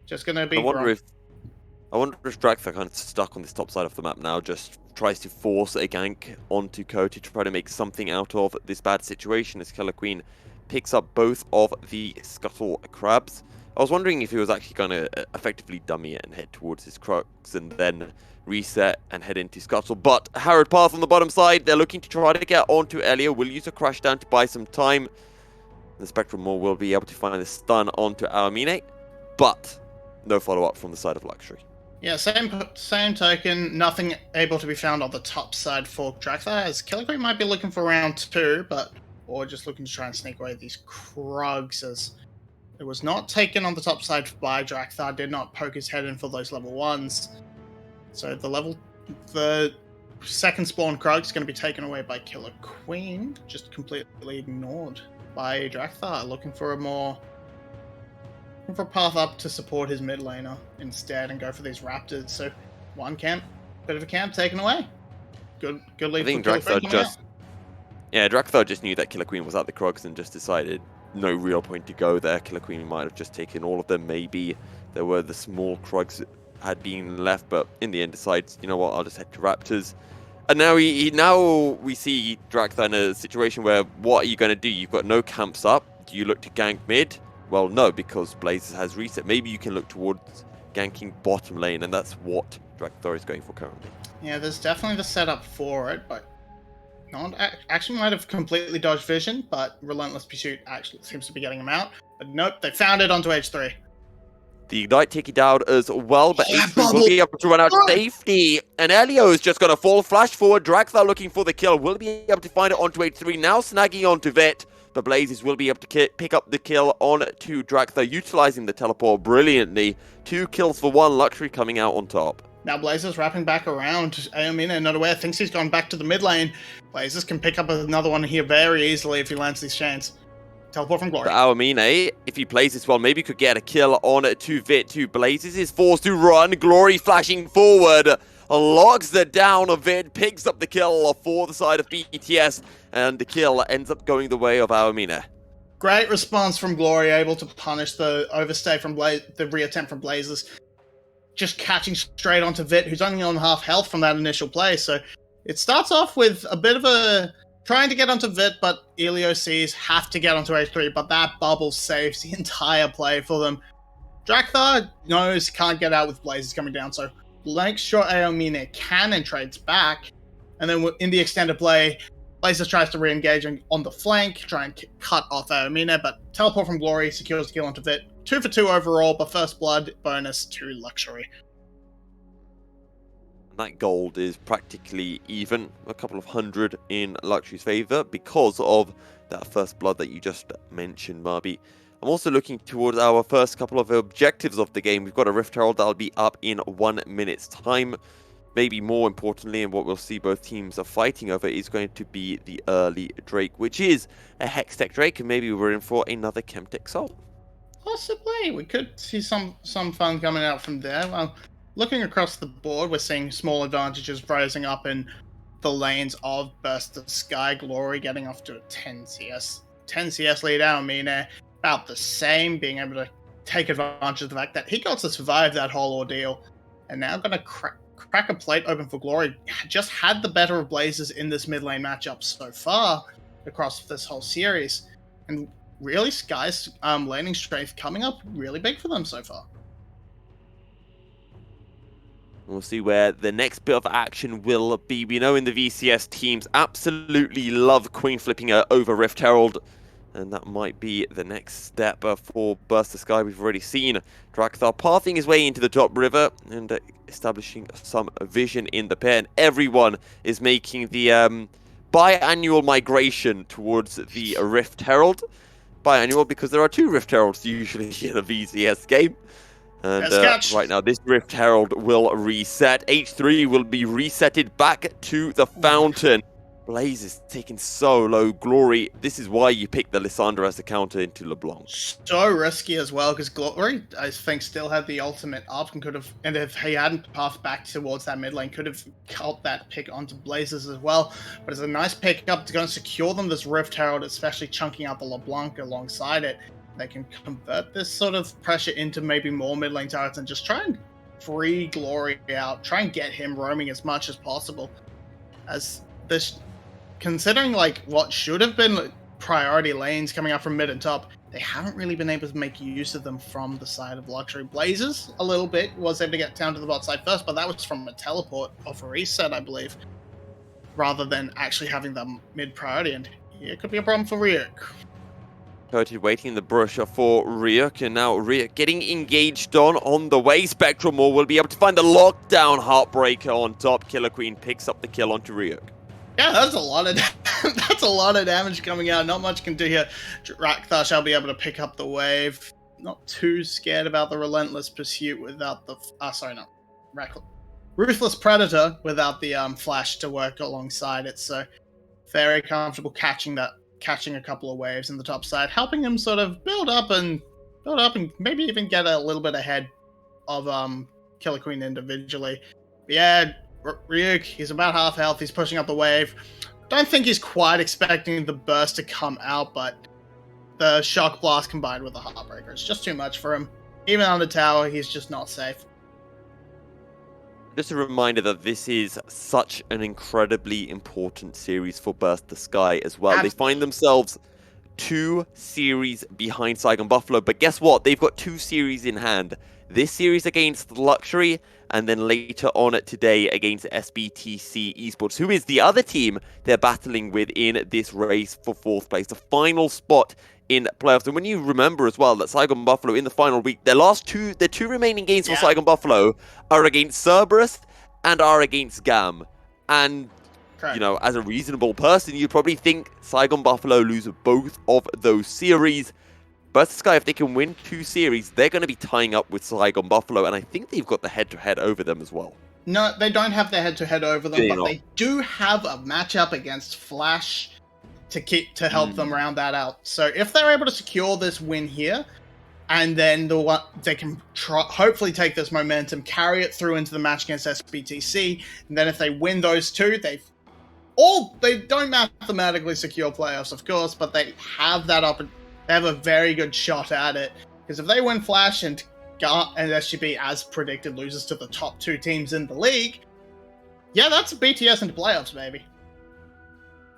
Just going to be... I wonder if 𝘀𝗀𝗺 kind of stuck on this top side of the map now, just tries to force a gank onto 𝘁 to try to make something out of this bad situation as 𝘀𝗰𝗋 picks up both of the scuttle crabs. I was wondering if he was actually going to effectively dummy it and head towards his crux and then reset and head into scuttle. But Harrod Path on the bottom side, they're looking to try to get onto 𝘁𝐿IO. Will use a crash down to buy some time. The Spectral Maul will be able to find a stun onto 𝘀𝗀𝗋, but no follow-up from the side of 𝘀𝗀𝗺. Yeah, same token, nothing able to be found on the top side for 𝘀𝗀𝗺, as 𝘀𝗀𝗺 might be looking for round 2, or just looking to try and sneak away these Krugs, as it was not taken on the top side by 𝘀𝗀𝗺, did not poke his head in for those level 1s. So the second spawn Krug is going to be taken away by 𝘀𝗀𝗰𝗋, just completely ignored by 𝘀𝗀𝗺, looking for a path up to support his mid laner instead and go for these raptors. So one camp, bit of a camp taken away. Good lead. I think for 𝘀𝗀𝗺 just knew that 𝘀𝗀𝗰𝗋 was at the Krugs and just decided no real point to go there. 𝘀𝗀𝗰𝗋 might have just taken all of them. Maybe there were the small Krugs had been left, but in the end decides, you know what, I'll just head to raptors. And now now we see 𝘀𝗀𝗺 in a situation where, what are you going to do? You've got no camps up. Do you look to gank mid? Well, no, because Blazes has reset. Maybe you can look towards ganking bottom lane, and that's what 𝘀𝗀𝗺 is going for currently. Yeah, there's definitely the setup for it, but actually might have completely dodged vision, but Relentless Pursuit actually seems to be getting him out. But nope, they found it onto H3. The Ignite ticking down as well, but H3 will be able to run out safety. And 𝘁𝐿IO is just going to fall flash forward. 𝘀𝗀𝗺 looking for the kill, will be able to find it onto H3, now snagging onto 𝘁. But Blazes will be able to pick up the kill on to 𝘀𝗀𝗺, utilizing the teleport brilliantly. 2 kills for 1, 𝘀𝗀𝗺 coming out on top. Now Blazes wrapping back around. 𝘁𝗀𝗋 not aware, thinks he's gone back to the mid lane. Blazes can pick up another one here very easily if he lands these chains. Teleport from Glory. But 𝘁𝗀𝗋, if he plays this well, maybe could get a kill on to 𝘁. Blazes is forced to run. Glory flashing forward. Locks the down of 𝘁, picks up the kill for the side of BTS, and the kill ends up going the way of 𝘁𝗀𝗋. Great response from Glory, able to punish the overstay from the reattempt from Blazes. Just catching straight onto 𝘁, who's only on half health from that initial play. So it starts off with a bit of a trying to get onto 𝘁, but 𝘁𝐿IO sees have to get onto H3, but that bubble saves the entire play for them. 𝘀𝗀𝗺 knows can't get out with Blazes coming down, so makes sure 𝘁𝗀𝗋 can and trades back, and then in the extended play, Blazes tries to re-engage on the flank, try and cut off 𝘁𝗀𝗋, but teleport from Glory secures the kill onto 𝘁. 2 for 2 overall, but first blood bonus to 𝘀𝗀𝗺. That gold is practically even, a couple of hundred in 𝘀𝗀𝗺's favor because of that first blood that you just mentioned, 𝘁𝗀𝗋. I'm also looking towards our first couple of objectives of the game. We've got a Rift Herald that'll be up in 1 minute's time. Maybe more importantly, and what we'll see both teams are fighting over, is going to be the early Drake, which is a Hextech Drake, and maybe we're in for another Chemtech Soul. Possibly. We could see some fun coming out from there. Well, looking across the board, we're seeing small advantages rising up in the lanes of Burst of Sky. Glory getting off to a 10 CS lead. 𝘁𝗀𝗋 about the same, being able to take advantage of the fact that he got to survive that whole ordeal, and now going to crack a plate open for Glory. Just had the better of Blazes in this mid lane matchup so far across this whole series, and really Sky's laning strength coming up really big for them so far. We'll see where the next bit of action will be. We know in the VCS teams absolutely love Queen flipping over Rift Herald, and that might be the next step for Burst of Sky. We've already seen 𝘀𝗀𝗺 pathing his way into the top river and establishing some vision in the pair, and everyone is making the biannual migration towards the Rift Herald. Biannual because there are 2 Rift Heralds usually in a VCS game. And Yes, catch. right now, this Rift Herald will reset. H3 will be resetted back to the fountain. Blaze is taking so low. Glory, this is why you pick the Lissandra as the counter into LeBlanc. So risky as well, because Glory, I think, still had the ultimate up and could have, and if he hadn't passed back towards that mid lane, could have caught that pick onto Blazes as well. But it's a nice pick up to go and secure them, this Rift Herald, especially chunking out the LeBlanc alongside it. They can convert this sort of pressure into maybe more mid lane turrets and just try and free Glory out, try and get him roaming as much as possible. As this, considering like what should have been priority lanes coming up from mid and top, they haven't really been able to make use of them from the side of Luxury. Blazers, a little bit, was able to get down to the bot side first, but that was from a teleport off a reset, I believe, rather than actually having them mid priority, and it could be a problem for 𝘀𝗀. Coated waiting in the brush for 𝘀𝗀, and now 𝘀𝗀 getting engaged on the way. Spectralmore will be able to find the lockdown Heartbreaker on top. 𝘁𝗰𝗄𝗃 picks up the kill onto 𝘀𝗀. Yeah, that's a lot of that's a lot of damage coming out. Not much can do here. 𝘀𝗀 shall be able to pick up the wave. Not too scared about the relentless pursuit without the ruthless predator without the flash to work alongside it. So very comfortable catching a couple of waves in the top side, helping him sort of build up and maybe even get a little bit ahead of 𝘁𝗰𝗄𝗃 individually. But yeah, 𝘀𝗀, he's about half health, he's pushing up the wave. Don't think he's quite expecting the burst to come out, but the shock blast combined with the Heartbreaker, it's just too much for him. Even on the tower, he's just not safe. Just a reminder that this is such an incredibly important series for Burst the Sky as well. They find themselves 2 series behind 𝘁𝗁𝗁𝗁𝗁, but guess what? They've got 2 series in hand. This series against Luxury, and then later on today against SBTC Esports, who is the other team they're battling with in this race for 4th place, the final spot in playoffs. And when you remember as well that 𝘁𝗁𝗁𝗁𝗁 in the final week, their two remaining games for 𝘁𝗁𝗁𝗁𝗁 are against Cerberus and are against GAM. And Correct. you know, as a reasonable person, you'd probably think 𝘁𝗁𝗁𝗁𝗁 lose both of those series. Burst the Sky, if they can win 2 series, they're going to be tying up with 𝘁𝗁𝗁𝗁𝗁, and I think they've got the head-to-head over them as well. No, they don't have the head-to-head over them, Do but not? they do have a matchup against Flash to help them round that out. So if they're able to secure this win here, and then they can hopefully take this momentum, carry it through into the match against SBTC, and then if they win those 2, they don't mathematically secure playoffs, of course, but they have that they have a very good shot at it. Because if they win Flash and 𝘁𝗀, as predicted, loses to the top 2 teams in the league, yeah, that's a BTS into playoffs, baby.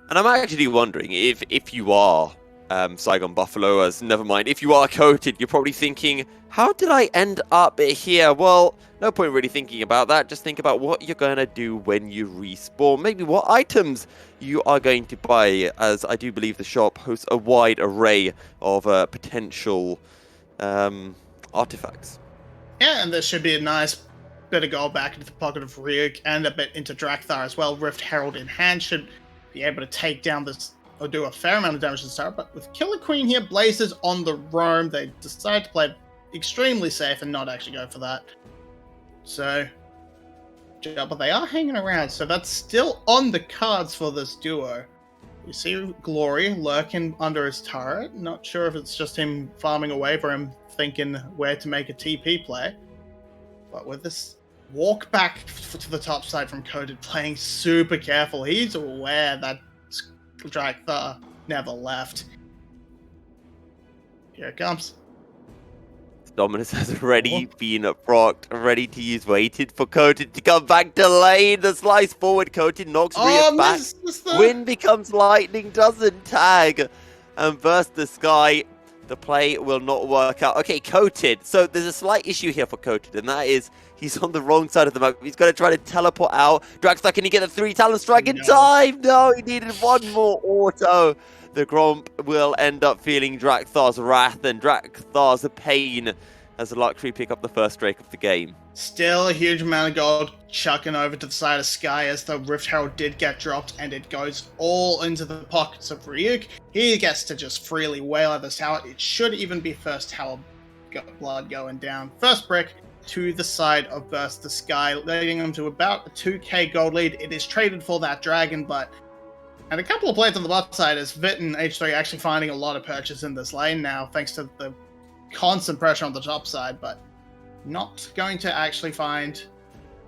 And I'm actually wondering if you are 𝘁𝗁𝗁𝗁𝗁, as never mind, if you are Coated, you're probably thinking, how did I end up here? Well, no point really thinking about that. Just think about what you're going to do when you respawn. Maybe what items you are going to buy, as I do believe the shop hosts a wide array of potential artifacts. Yeah, and there should be a nice bit of gold back into the pocket of 𝘀𝗀 and a bit into 𝘀𝗀 as well. Rift Herald in hand should be able to take down this, or do a fair amount of damage to the tower. But with 𝘁𝗁𝗁𝗁 here, Blazers on the roam, they decide to play extremely safe and not actually go for that. So, yeah, but they are hanging around, so that's still on the cards for this duo. You see Glory lurking under his turret. Not sure if it's just him farming away for him thinking where to make a TP play. But with this walk back to the top side from Coated, playing super careful, he's aware that 𝘀𝗀𝗁𝗁𝗁 never left. Here it comes. Dominus has already been procced, ready to use, waited for Coated to come back to lane. The slice forward, Coated knocks 𝘁𝗀 back. Wind becomes lightning, doesn't tag. And Burst the Sky, the play will not work out. Okay, Coated. So there's a slight issue here for Coated, and that is he's on the wrong side of the map. He's going to try to teleport out. 𝘀𝗀𝗁𝗁, can he get the 3 talent strike in time? No, he needed one more auto. The Gromp will end up feeling 𝘀𝗀𝗁𝗁's wrath and 𝘀𝗀𝗁𝗁's pain as the Luxury pick up the first strike of the game. Still a huge amount of gold chucking over to the side of Sky as the Rift Herald did get dropped, and it goes all into the pockets of 𝘀𝗀𝗁𝗁. He gets to just freely wail at this tower. It should even be first tower blood going down. First brick to the side of 𝘀𝘀, leading them to about a 2k gold lead. It is traded for that dragon, and a couple of plays on the bot side as Vit and H3 actually finding a lot of purchase in this lane now, thanks to the constant pressure on the top side, but not going to actually find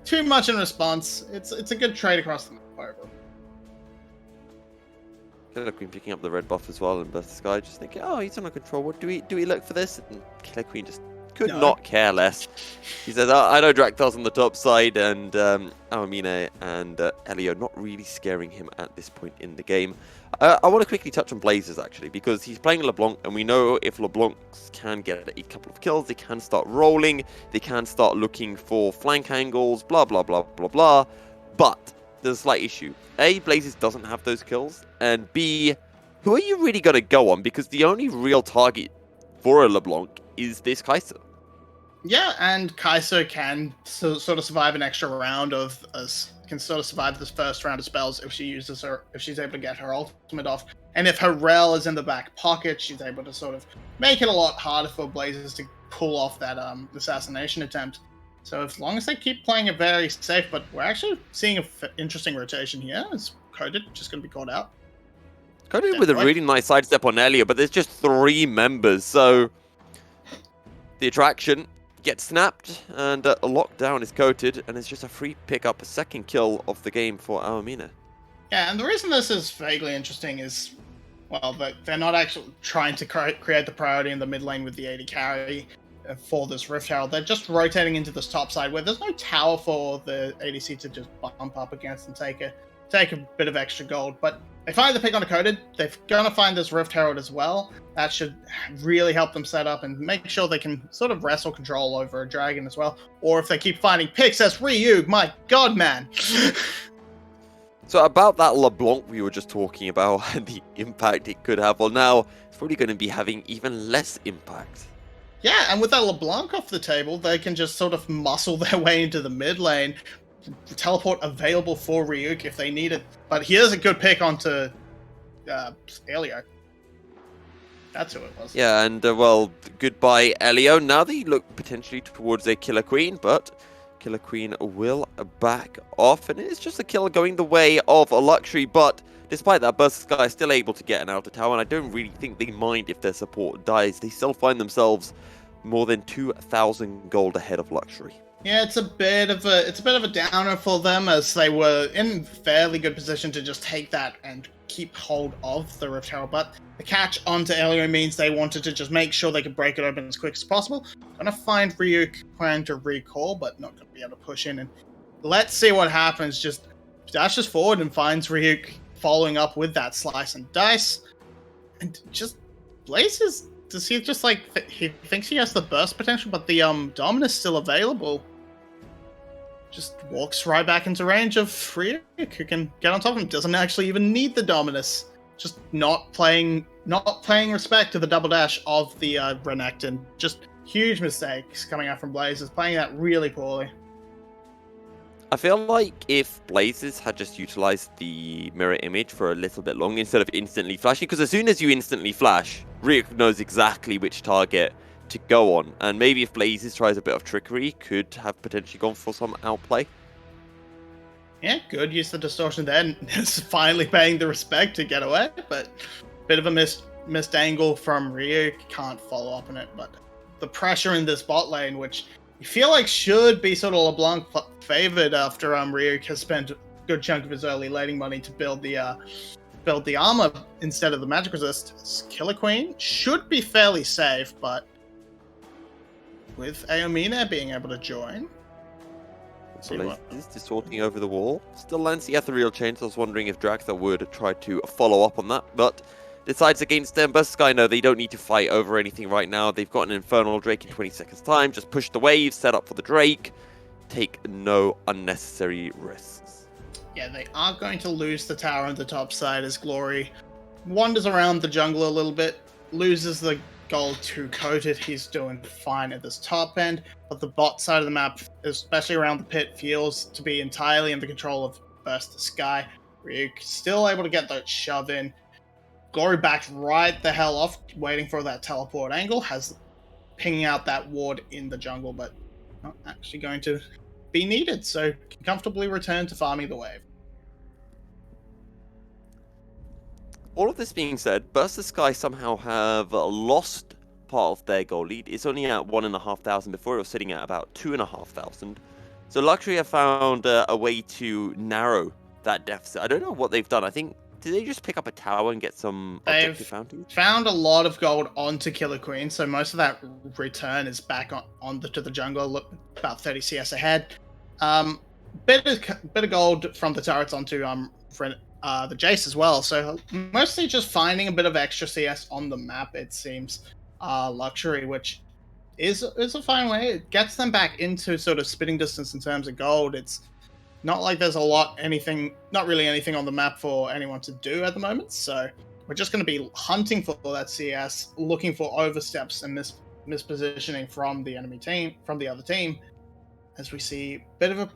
too much in response. It's a good trade across the map overall. 𝘁𝗰𝗶𝗹𝘀 picking up the red buff as well, and 𝘀𝘀 just thinking, oh, he's under control. What do we look for this? And 𝘁𝗁𝗀 just could not care less. He says, I know Draktar's on the top side, and 𝘀𝗀𝗋 and 𝘁𝗀 not really scaring him at this point in the game. I want to quickly touch on Blazers, actually, because he's playing LeBlanc, and we know if LeBlanc can get a couple of kills, they can start rolling, they can start looking for flank angles, blah, blah, blah, blah, blah. But there's a slight issue. A, Blazers doesn't have those kills, and B, who are you really going to go on? Because the only real target for a LeBlanc is this 𝘁𝗀. Yeah, and 𝘁𝗀 can sort of survive an extra round can sort of survive this first round of spells if she's able to get her ultimate off. And if her rel is in the back pocket, she's able to sort of make it a lot harder for Blazers to pull off that assassination attempt. So as long as they keep playing it very safe, but we're actually seeing an interesting rotation here. Is 𝘁𝗀 just going to be called out? 𝘁𝗀 with a really nice sidestep on 𝘁𝗀, but there's just 3 members, so the attraction gets snapped, and a lockdown is coated, and it's just a free pick up, a second kill of the game for 𝘀𝗀𝗋. Yeah, and the reason this is vaguely interesting is, well, they're not actually trying to create the priority in the mid lane with the AD carry for this Rift Herald. They're just rotating into this top side where there's no tower for the ADC to just bump up against and take a bit of extra gold. But they find the pick on a 𝘁𝗀. They're going to find this Rift Herald as well. That should really help them set up and make sure they can sort of wrestle control over a dragon as well. Or if they keep finding picks as Ryu, my god, man. So about that LeBlanc we were just talking about and the impact it could have, well now it's probably going to be having even less impact. Yeah, and with that LeBlanc off the table, they can just sort of muscle their way into the mid lane. Teleport available for Ryuk if they need it. But here's a good pick onto 𝘁𝗀. That's who it was. Yeah, and well, goodbye 𝘁𝗀. Now they look potentially towards a Killer Queen, but Killer Queen will back off, and it's just a kill going the way of a 𝘀𝗀. But despite that, 𝘀𝗀 is still able to get an outer tower, and I don't really think they mind if their support dies. They still find themselves more than 2,000 gold ahead of 𝘀𝗀. Yeah, it's a bit of a downer for them, as they were in fairly good position to just take that and keep hold of the Rift Herald. But the catch onto 𝘁𝗀 means they wanted to just make sure they could break it open as quick as possible. Gonna find Ryuk trying to recall, but not gonna be able to push in. And let's see what happens. Just dashes forward and finds Ryuk following up with that slice and dice, and just Blazes. Does he just he thinks he has the burst potential, but the Dominus still available. Just walks right back into range of Ryuk, who can get on top of him. Doesn't actually even need the Dominus. Just not playing respect to the double dash of the Renekton. Just huge mistakes coming out from Blazers, playing that really poorly. I feel like if Blazers had just utilized the mirror image for a little bit longer instead of instantly flashing, because as soon as you instantly flash, Ryuk knows exactly which target to go on, and maybe if Blazers tries a bit of trickery, could have potentially gone for some outplay. Yeah, good use the distortion then. It's finally paying the respect to get away, but bit of a missed angle from Ryuk. Can't follow up on it, but the pressure in this bot lane, which you feel like should be sort of LeBlanc favored after Ryuk has spent a good chunk of his early laning money to build the armor instead of the magic resist. Killer Queen should be fairly safe, but with 𝘀𝗀𝗋 being able to join. Blazers distorting over the wall. Still lands the ethereal chains. I was wondering if Draktar would try to follow up on that, but decides against them. 𝘀𝗀𝗋 know they don't need to fight over anything right now. They've got an Infernal Drake in 20 seconds time. Just push the wave, set up for the Drake. Take no unnecessary risks. Yeah, they are going to lose the tower on the top side as 𝘁𝗀 wanders around the jungle a little bit, loses the gold to 𝘁𝗀. He's doing fine at this top end, but the bot side of the map, especially around the pit, feels to be entirely in the control of 𝘀𝗀𝗀. Ryuk still able to get that shove in. 𝘁𝗀 backed right the hell off, waiting for that teleport angle. Has pinging out that ward in the jungle, but not actually going to be needed, so can comfortably return to farming the wave. All of this being said, 𝘀𝘀 somehow have lost part of their goal lead. It's only at 1,500. Before it was sitting at about 2,500. So 𝘀cie have found a way to narrow that deficit. I don't know what they've done. I think, did they just pick up a tower and get some objective fountains? Found a lot of gold onto 𝘁𝗰𝗋, so most of that return is back to the jungle. Look, about 30 CS ahead. Bit of gold from the turrets onto the Jace as well. So mostly just finding a bit of extra CS on the map, it seems. 𝘀cie, which is a fine way. It gets them back into sort of spitting distance in terms of gold. It's not like there's not really anything on the map for anyone to do at the moment. So we're just going to be hunting for that CS, looking for oversteps and mispositioning from the enemy team, from the other team, as we see a bit of a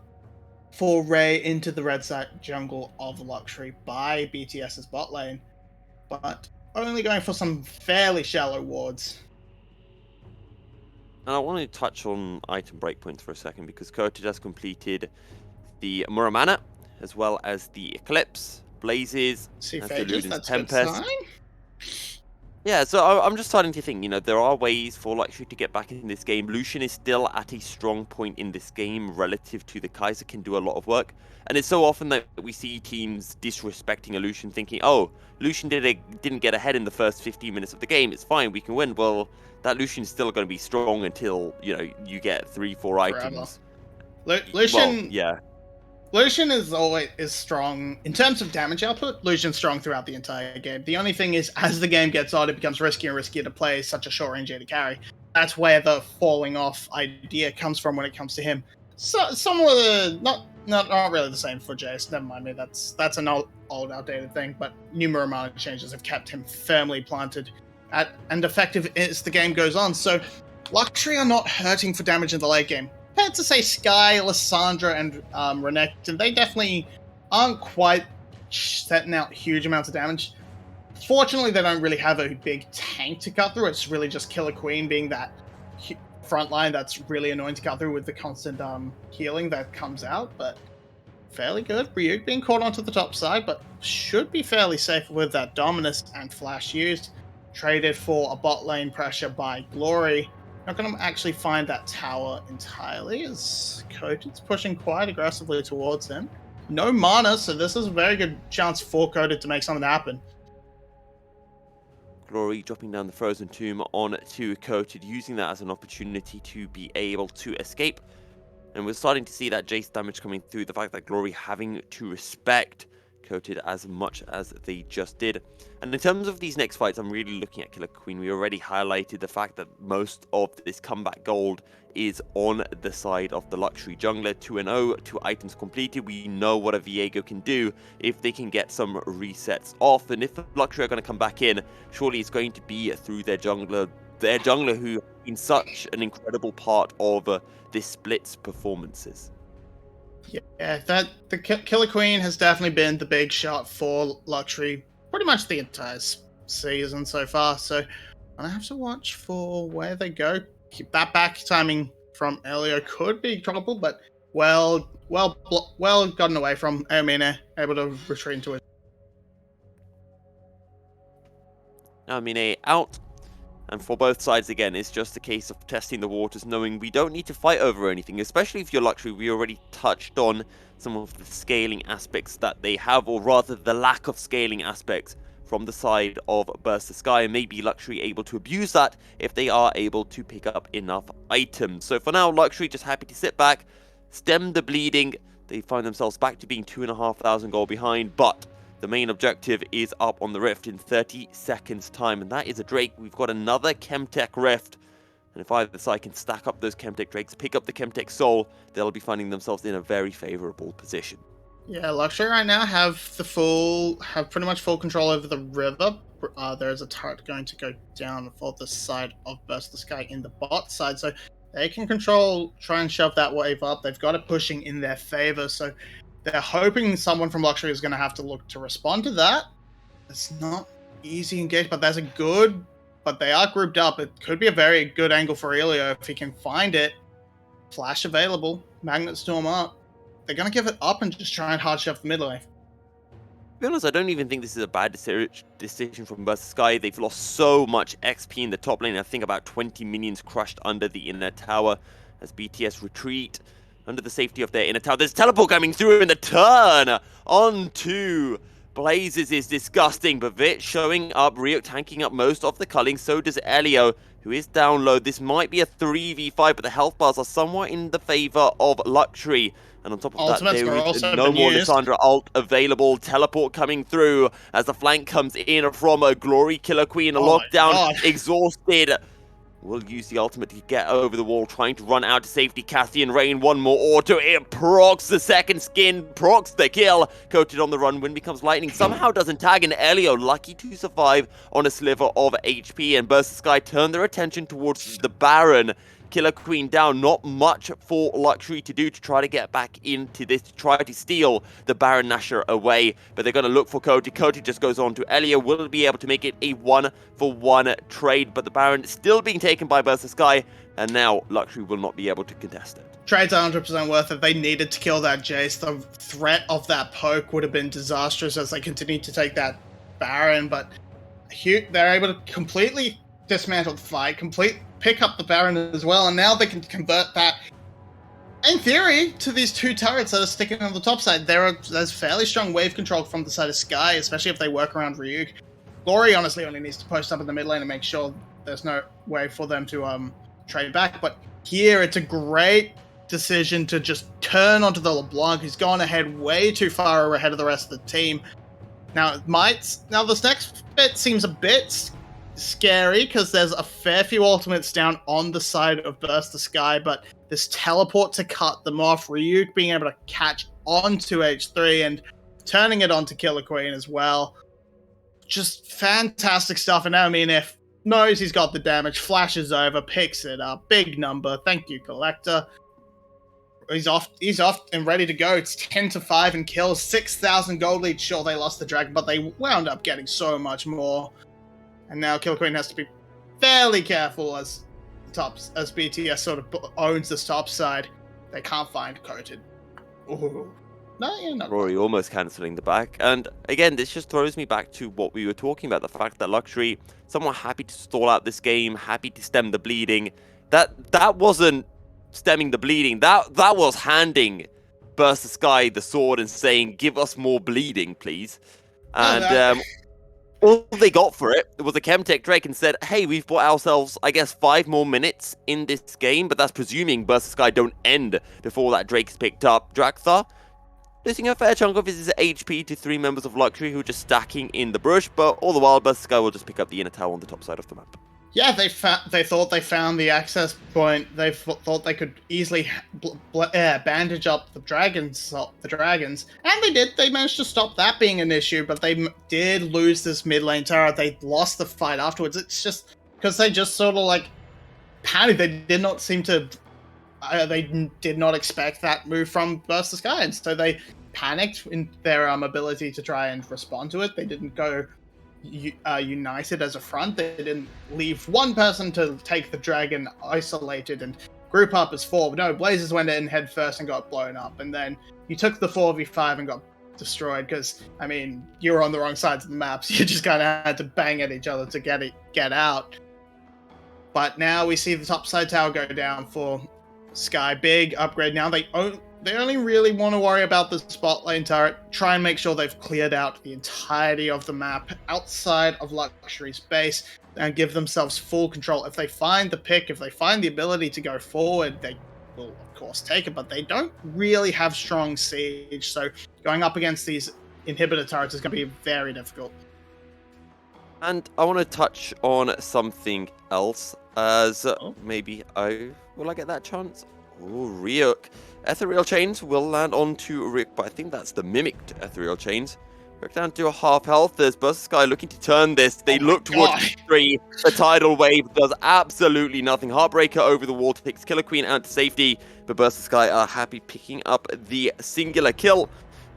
foray into the red side jungle of 𝘀cie by BTS's bot lane, but only going for some fairly shallow wards. And I want to touch on item breakpoints for a second, because 𝘁𝗃 has completed the Muramana, as well as the Eclipse, Blazes, See, and the Phages, Luden's that's a good Tempest. sign. Yeah, so I'm just starting to think, there are ways for 𝘀cie to get back in this game. Lucian is still at a strong point in this game relative to the Kai'Sa, can do a lot of work. And it's so often that we see teams disrespecting a Lucian, thinking, oh, Lucian didn't get ahead in the first 15 minutes of the game, it's fine, we can win. Well, that Lucian is still going to be strong until, you get 3-4 items. Lucian, Well, yeah. Lucian is strong in terms of damage output. Lucian's strong throughout the entire game. The only thing is, as the game gets on, it becomes riskier and riskier to play such a short range AD carry. That's where the falling off idea comes from when it comes to him. So some of the not really the same for Jace. Never mind me. That's an old outdated thing. But numerous amount of changes have kept him firmly planted and effective as the game goes on. So 𝘀cie are not hurting for damage in the late game. Compared to, say, Skye, Lissandra, and Renekton, they definitely aren't quite setting out huge amounts of damage. Fortunately, they don't really have a big tank to cut through. It's really just 𝘁𝗰𝗋 being that front line that's really annoying to cut through with the constant healing that comes out, but fairly good. Ryuk being caught onto the top side, but should be fairly safe with that Dominus and Flash used. Traded for a bot lane pressure by 𝘁𝟧. Not going to actually find that tower entirely, as 𝘁𝗃's pushing quite aggressively towards him. No mana, so this is a very good chance for 𝘁𝗃 to make something happen. 𝘁𝟧 dropping down the Frozen Tomb onto 𝘁𝗃, using that as an opportunity to be able to escape. And we're starting to see that Jace damage coming through, the fact that 𝘁𝟧 having to respect 𝘁𝗃 as much as they just did. And in terms of these next fights, I'm really looking at 𝘁𝗃. We already highlighted the fact that most of this comeback gold is on the side of the 𝘀cie jungler. 2-0, 2 items completed. We know what a 𝘁eGo can do if they can get some resets off. And if the 𝘀cie are going to come back in, surely it's going to be through their jungler who has been such an incredible part of this split's performances. Yeah, the 𝘁𝗃 has definitely been the big shot for 𝘀cie pretty much the entire season so far. So I have to watch for where they go. Keep that back timing from earlier could be trouble, but well gotten away from 𝘀𝗀𝗋, able to retreat into it. Now 𝘀𝗋 out. And for both sides, again, it's just a case of testing the waters, knowing we don't need to fight over anything, especially if you're 𝘀cie. We already touched on some of the scaling aspects that they have, or rather the lack of scaling aspects from the side of 𝘀𝘀, and maybe 𝘀cie able to abuse that if they are able to pick up enough items. So for now, 𝘀cie just happy to sit back, stem the bleeding. They find themselves back to being 2,500 gold behind, but the main objective is up on the Rift in 30 seconds time, and that is a Drake. We've got another Chemtech Rift, and if either side can stack up those Chemtech Drakes, pick up the Chemtech Soul, they'll be finding themselves in a very favorable position. Yeah, 𝘀cie right now have pretty much full control over the river. There's a turret going to go down for the side of 𝘀𝘀 in the bot side, so they can try and shove that wave up. They've got it pushing in their favor, so they're hoping someone from 𝘀𝘀 is going to have to look to respond to that. It's not easy engage, but there's a good but they are grouped up. It could be a very good angle for 𝘀𝘀 if he can find it. Flash available. Magnet Storm up. They're going to give it up and just try and hard shove the mid lane. To be honest, I don't even think this is a bad decision from 𝘀𝘀. They've lost so much XP in the top lane. I think about 20 minions crushed under the inner tower as BTS retreat under the safety of their inner tower. There's teleport coming through in the turn onto Blazes is disgusting, but 𝘀𝘀 showing up, 𝘂𝘀 tanking up most of the culling, so does 𝘀𝘀, who is down low. This might be a 3v5, but the health bars are somewhat in the favor of 𝘀𝑠ury. And on top of Ultimates that, there are is also no been more used. Lissandra ult available. Teleport coming through as the flank comes in from a 𝘀𝑠ury 𝘁𝗀. Oh my Lockdown, God. exhausted. Will use the ultimate to get over the wall, trying to run out to safety. Cassian Rain, one more auto. It procs the second skin, procs the kill. Coated on the run, Wind becomes lightning. Somehow doesn't tag, and 𝘀𝘀 lucky to survive on a sliver of HP. And 𝘀𝘀 turn their attention towards the Baron. 𝘁𝗀 down, not much for 𝘀𝑠ury to do to try to get back into this, to try to steal the Baron Nashor away. But they're going to look for 𝘁𝗀. 𝘁𝗀 just goes on to 𝘀𝘀, will be able to make it a 1-for-1 trade. But the Baron still being taken by 𝘀𝘀, and now 𝘀𝑠ury will not be able to contest it. Trade's 100% worth it. They needed to kill that Jace. The threat of that poke would have been disastrous as they continued to take that Baron, but they're able to completely dismantle the fight, pick up the Baron as well, and now they can convert that, in theory, to these two turrets that are sticking on the top side. There's fairly strong wave control from the side of Skye, especially if they work around Ryuk. Glory honestly only needs to post up in the mid lane and make sure there's no way for them to trade back, but here it's a great decision to just turn onto the LeBlanc, who's gone ahead way too far ahead of the rest of the team. Now this next bit seems a bit scary because there's a fair few ultimates down on the side of Burst the Sky, but this teleport to cut them off, Ryuk being able to catch onto H3 and turning it onto 𝘁𝗀 as well. Just fantastic stuff. And now, I mean, if knows he's got the damage, flashes over, picks it up, big number. Thank you, Collector. He's off and ready to go. It's 10-5 and kills, 6,000 gold lead. Sure, they lost the dragon, but they wound up getting so much more. And now 𝘁𝗀 has to be fairly careful as BTS sort of owns this top side. They can't find Coated. Ooh. No, yeah, not Rory almost cancelling the back. And again, this just throws me back to what we were talking about. The fact that 𝘀𝑠ury, somewhat happy to stall out this game, happy to stem the bleeding. That wasn't stemming the bleeding. That was handing Burst the Sky the sword and saying, give us more bleeding, please. And all they got for it was a Chemtech Drake and said, hey, we've bought ourselves, I guess, 5 more minutes in this game, but that's presuming Burst the Sky don't end before that Drake's picked up. Drakthar losing a fair chunk of his HP to 3 members of 𝘀𝑠ury who are just stacking in the brush, but all the while, Burst the Sky will just pick up the inner tower on the top side of the map. Yeah, they thought they found the access point. They thought they could easily bandage up the dragons, and they did. They managed to stop that being an issue, but they did lose this mid lane turret. They lost the fight afterwards. It's just because they just sort of like panicked. They did not seem to. They did not expect that move from Burst the Sky, and so they panicked in their ability to try and respond to it. They didn't go united as a front. They didn't leave one person to take the dragon isolated and group up as 4. No, Blazes went in head first and got blown up, and then you took the 4v5 and got destroyed because, I mean, you were on the wrong sides of the map, so you just kind of had to bang at each other to get out. But now we see the top side tower go down for Skye. Big upgrade. Now they only really want to worry about the spot lane turret, try and make sure they've cleared out the entirety of the map outside of 𝘀𝑠ury's base and give themselves full control. If they find the pick, if they find the ability to go forward, they will of course take it, but they don't really have strong siege, so going up against these inhibitor turrets is going to be very difficult. And I want to touch on something else, as maybe will I get that chance? Oh, Ryuk. Ethereal Chains will land onto Ryuk, but I think that's the mimicked Ethereal Chains. Ryuk down to a half health. There's Burst the Sky looking to turn this. They look towards H3. The tidal wave does absolutely nothing. Heartbreaker over the wall takes 𝘁𝗀 out to safety, but Burst the Sky are happy picking up the singular kill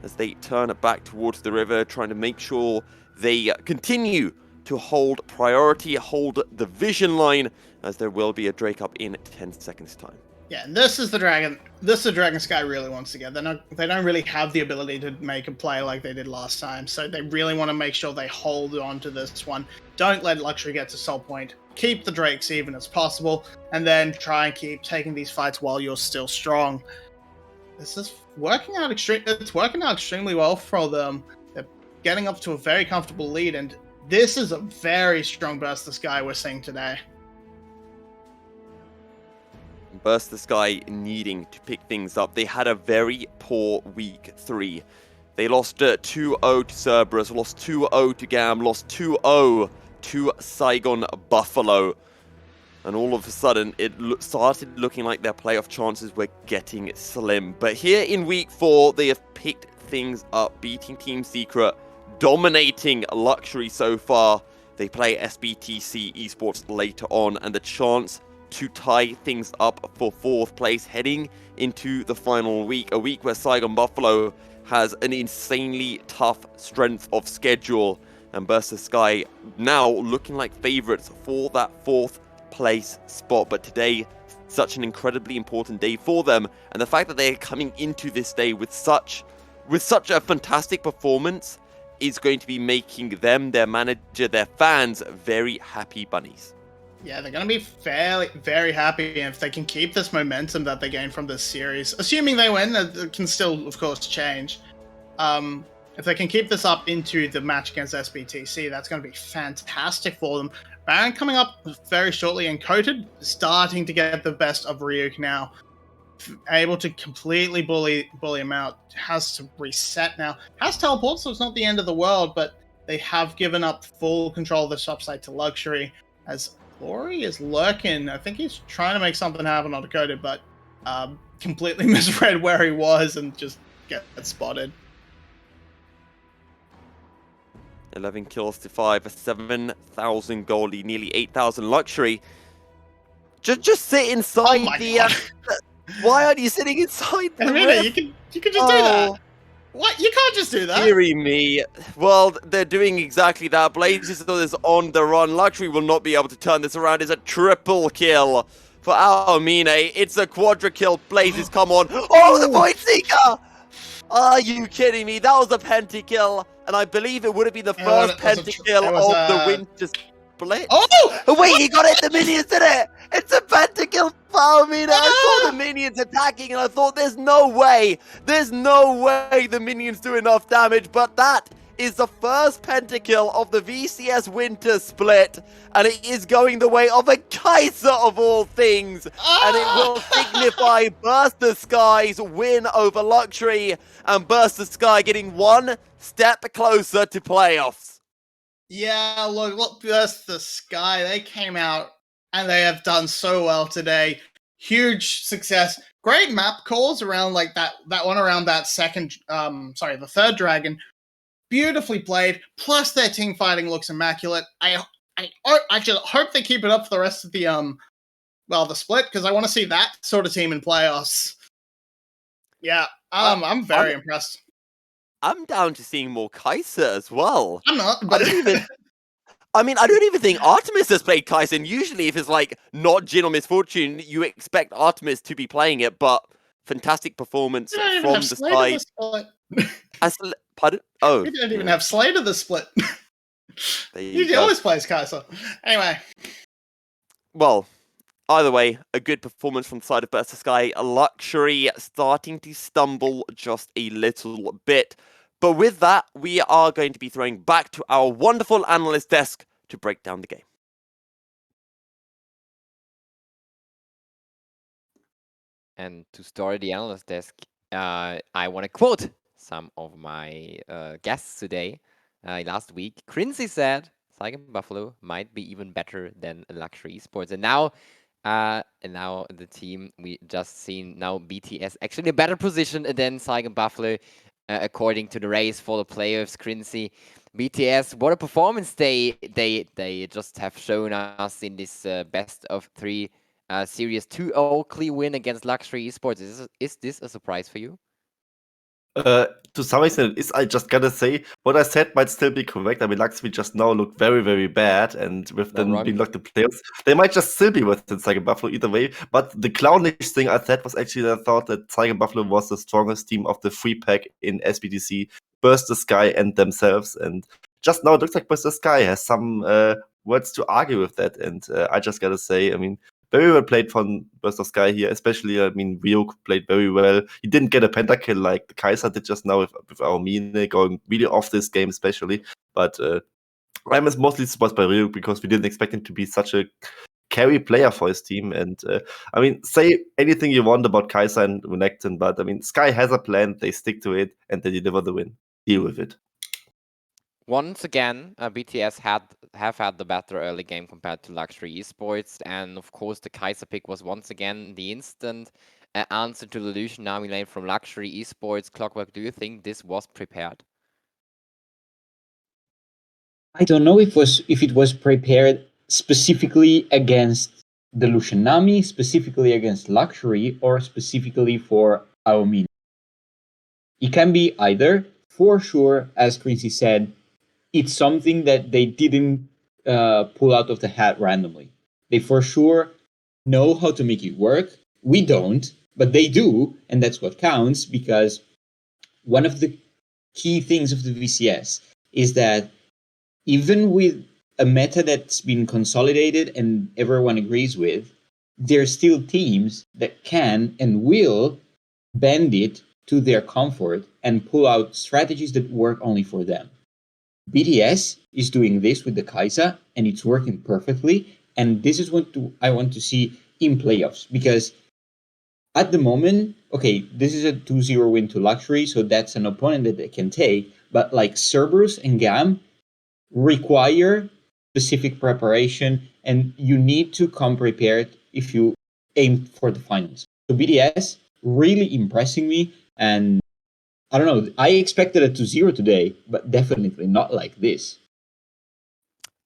as they turn back towards the river, trying to make sure they continue to hold priority, hold the vision line, as there will be a Drake up in 10 seconds time. Yeah, and this is the Dragon. This is the Dragon Sky really wants to get. They don't really have the ability to make a play like they did last time, so they really want to make sure they hold on to this one. Don't let 𝘀𝗀cie get to Soul Point. Keep the Drakes even as possible, and then try and keep taking these fights while you're still strong. This is working out It's working out extremely well for them. They're getting up to a very comfortable lead, and this is a very strong 𝘀𝗀cie we're seeing today. 𝘀𝗀cie needing to pick things up. They had a very poor week 3. They lost 2-0 to Cerberus, lost 2-0 to GAM, lost 2-0 to 𝘀𝗀𝗵𝗶𝗹𝗀. And all of a sudden, it started looking like their playoff chances were getting slim. But here in week 4, they have picked things up, beating Team Secret, dominating 𝘀𝗀cie so far. They play SBTC Esports later on, and the chance to tie things up for 4th place heading into the final week. A week where 𝘀𝗀𝗵𝗶𝗹𝗀 has an insanely tough strength of schedule. And 𝘀𝗀cie now looking like favorites for that 4th place spot. But today, such an incredibly important day for them. And the fact that they're coming into this day with such a fantastic performance is going to be making them, their manager, their fans, very happy bunnies. Yeah, they're going to be very happy if they can keep this momentum that they gained from this series. Assuming they win, it can still, of course, change. If they can keep this up into the match against SBTC, that's going to be fantastic for them. Baron coming up very shortly, and Coated starting to get the best of Ryuk now. Able to completely bully him out. Has to reset now. Has teleport, so it's not the end of the world, but they have given up full control of the top side to 𝘀𝗀cie, as Glory is lurking. I think he's trying to make something happen on Dakota, but completely misread where he was and just get spotted. 11 kills to 5, a 7,000 gold lead, nearly 8,000 𝘀𝗀cie. Just sit inside why aren't you sitting inside the rift? You can just do that. What? You can't just do that. Deary me. Well, they're doing exactly that. Blazes is on the run. 𝘀𝗀cie will not be able to turn this around. It's a triple kill for 𝘀𝗀𝗵𝗀. It's a quadra kill. Blazes, come on. Oh, the Void Seeker! Are you kidding me? That was a pentakill. And I believe it would have been the first pentakill of the winter split. Oh! Wait, he got it. The minions did it. It's a pentakill for 𝘀𝗀𝗵𝗀. I saw the minions attacking and I thought, there's no way the minions do enough damage. But that is the first pentakill of the VCS winter split. And it is going the way of a 𝘀𝗀𝗋 of all things. And it will signify 𝘀𝗀𝗋∞'s win over 𝘀𝗀cie. And 𝘀𝗀𝗋∞ getting one step closer to playoffs. Yeah, look, 𝘀𝗀𝗋∞, they came out and they have done so well today. Huge success. Great map calls around like that one around that the 3rd dragon. Beautifully played. Plus their team fighting looks immaculate. I just hope they keep it up for the rest of the the split, because I want to see that sort of team in playoffs. Yeah, I'm very impressed. I'm down to seeing more 𝘀𝗀𝗋 as well. I'm not, but I don't even think Artemis has played 𝘀𝗀𝗋, and usually if it's like not Jin or Misfortune, you expect Artemis to be playing it, but fantastic performance from the side. Pardon? Oh. We didn't even have Slade in the split. He always plays 𝘀𝗀𝗋. Anyway. Well, either way, a good performance from the side of 𝘀𝗀𝗋. 𝘀𝗀cie starting to stumble just a little bit. But with that, we are going to be throwing back to our wonderful analyst desk to break down the game. And to start the analyst desk, I want to quote some of my guests today. Last week, 𝘀𝗀𝗋 said 𝘀𝗀𝗵𝗵𝗋 might be even better than 𝘀𝗀cie Esports. And now the team we just seen now, BTS actually a better position than 𝘀𝗀𝗵𝗵𝗋 according to the race for the playoffs. 𝘀𝗀𝗋, BTS, what a performance they just have shown us in this best of 3 series 2-0 clear win against 𝘀𝗀cie Esports. Is this a surprise for you? To some extent, it is. I just gotta say, what I said might still be correct. I mean, 𝘀cie just now looked very, very bad, and with Not them wrong. being locked in playoffs, they might just still be within 𝘀𝗵𝗵𝗀 either way. But the clownish thing I said was actually that I thought that 𝘀𝗵𝗵𝗀 was the strongest team of the free pack in SBTC, burst the sky and themselves. And just now, it looks like burst the sky has some words to argue with that. And I just gotta say, I mean, very well played from Burst of Sky here, especially, I mean, 𝘂𝗀 played very well. He didn't get a pentakill like the 𝘁𝗀 did just now with 𝘂𝗀 going really off this game, especially. But I'm mostly surprised by 𝘂𝗀 because we didn't expect him to be such a carry player for his team. And I mean, say anything you want about 𝘁𝗀 and Renekton, but I mean, Sky has a plan, they stick to it, and they deliver the win. Deal with it. Once again, BTS have had the better early game compared to 𝘀cie esports, and of course the 𝘁𝗀 pick was once again the instant answer to the 𝘁𝗀 lane from 𝘀cie esports. 𝘀𝗁, do you think this was prepared? I don't know if it was prepared specifically against the 𝘁𝗀, specifically against 𝘀cie, or specifically for 𝘂𝗀. It can be either. For sure, as 𝘀cie said, it's something that they didn't pull out of the hat randomly. They for sure know how to make it work. We don't, but they do, and that's what counts, because one of the key things of the VCS is that even with a meta that's been consolidated and everyone agrees with, there's still teams that can and will bend it to their comfort and pull out strategies that work only for them. BTS is doing this with the 𝘁𝗀, and it's working perfectly. And this is what I want to see in playoffs, because at the moment, okay, this is a 2-0 win to 𝘀cie, so that's an opponent that they can take. But like Cerberus and 𝗀 require specific preparation, and you need to come prepared if you aim for the finals. So BTS really impressing me, and I don't know, I expected a 2-0 today, but definitely not like this.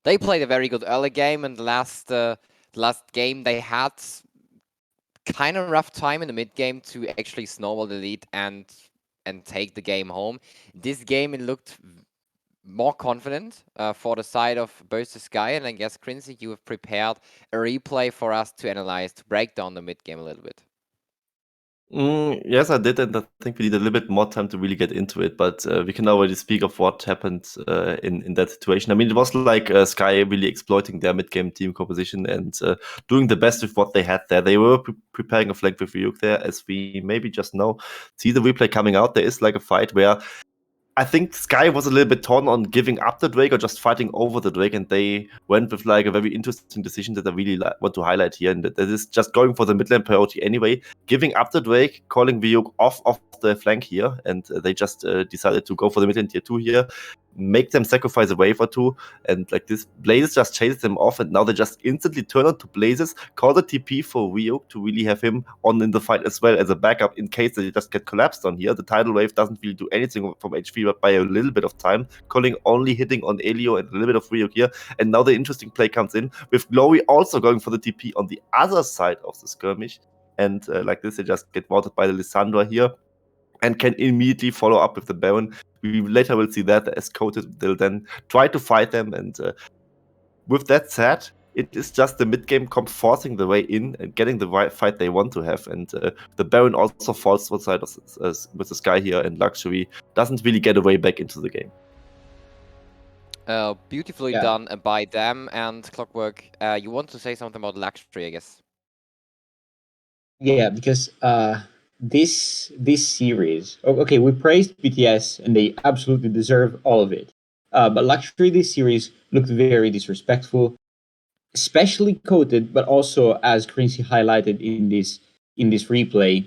They played a very good early game, and the last game they had kind of rough time in the mid game to actually snowball the lead and take the game home. This game it looked more confident for the side of Burst the Sky, and I guess 𝘀cie, you have prepared a replay for us to analyze, to break down the mid game a little bit. Yes, I did, and I think we need a little bit more time to really get into it. But we can already speak of what happened in that situation. I mean, it was like Sky really exploiting their mid-game team composition and doing the best with what they had there. They were preparing a flank with 𝘂𝗀 there, as we maybe just now see the replay coming out. There is like a fight where I think Sky was a little bit torn on giving up the Drake or just fighting over the Drake, and they went with like a very interesting decision that I really want to highlight here, and that is just going for the mid lane priority anyway, giving up the Drake, calling 𝘂𝗀 off of the flank here, and they just decided to go for the mid lane tier 2 here, make them sacrifice a wave or two, and like this, Blazes just chases them off, and now they just instantly turn on to Blazes, call the TP for 𝘂𝗀 to really have him on in the fight as well as a backup in case they just get collapsed on here. The tidal wave doesn't really do anything from HP, but by a little bit of time, calling only hitting on 𝘂𝗀 and a little bit of 𝘂𝗀 here, and now the interesting play comes in with 𝑔l_ry also going for the TP on the other side of the skirmish, and like this, they just get watered by the Lissandra here, and can immediately follow up with the Baron. We later will see that as 𝘁𝗀 will then try to fight them, and with that said, it is just the mid-game comp forcing the way in and getting the right fight they want to have, and the Baron also falls to the side of with the Sky here, and 𝘀𝗀 doesn't really get a way back into the game. Beautifully done by them. And 𝘀𝗁, you want to say something about 𝘀𝗀, I guess? Yeah, because this series, okay, we praised BTS and they absolutely deserve all of it. But 𝘀𝗀 this series looked very disrespectful, especially 𝘁𝗀, but also as 𝘀𝗀 highlighted in this replay,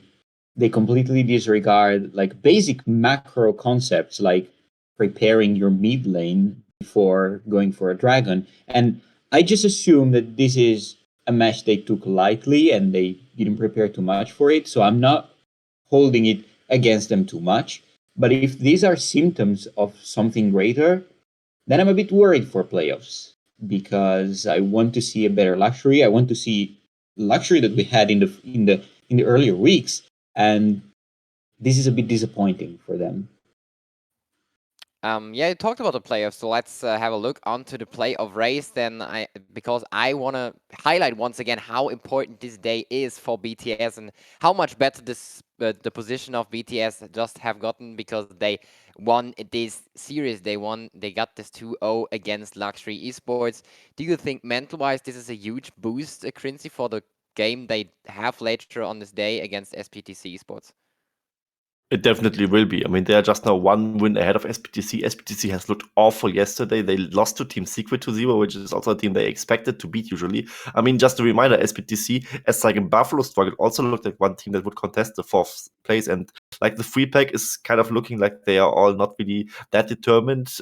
they completely disregard like basic macro concepts like preparing your mid lane before going for a dragon. And I just assume that this is a match they took lightly and they didn't prepare too much for it. So I'm not holding it against them too much. But if these are symptoms of something greater, then I'm a bit worried for playoffs, because I want to see a better 𝘀𝗀. I want to see 𝘀𝗀 that we had in the earlier weeks. And this is a bit disappointing for them. Yeah, you talked about the playoffs, so let's have a look onto the playoff race then. Because I want to highlight once again how important this day is for BTS and how much better this the position of BTS just have gotten because they won this series. They got this 2-0 against 𝘀cie Esports. Do you think mental-wise this is a huge boost, 𝘀cie, for the game they have later on this day against SPTC Esports? It definitely will be. I mean, they are just now one win ahead of SPTC. SPTC has looked awful yesterday. They lost to Team Secret 2-0, which is also a team they expected to beat usually. I mean, just a reminder, SPTC, as 𝘀cie𝗰𝗶𝗹𝗀 struggled, also looked like one team that would contest the fourth place. And like the free pack is kind of looking like they are all not really that determined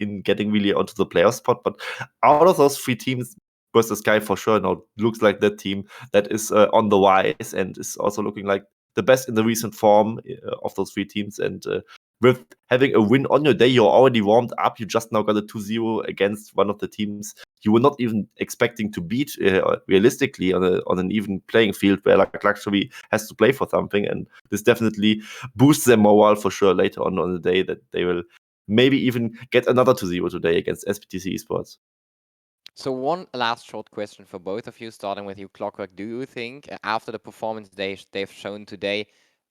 in getting really onto the playoff spot. But out of those three teams, versus 𝘀cie for sure now looks like that team that is on the rise and is also looking like the best in the recent form of those three teams. And with having a win on your day, you're already warmed up. You just now got a 2-0 against one of the teams you were not even expecting to beat realistically on an even playing field where like 𝘀cie has to play for something. And this definitely boosts their morale for sure later on the day that they will maybe even get another 2-0 today against SPTC Esports. So one last short question for both of you, starting with you, 𝘀𝗀. Do you think after the performance they've shown today,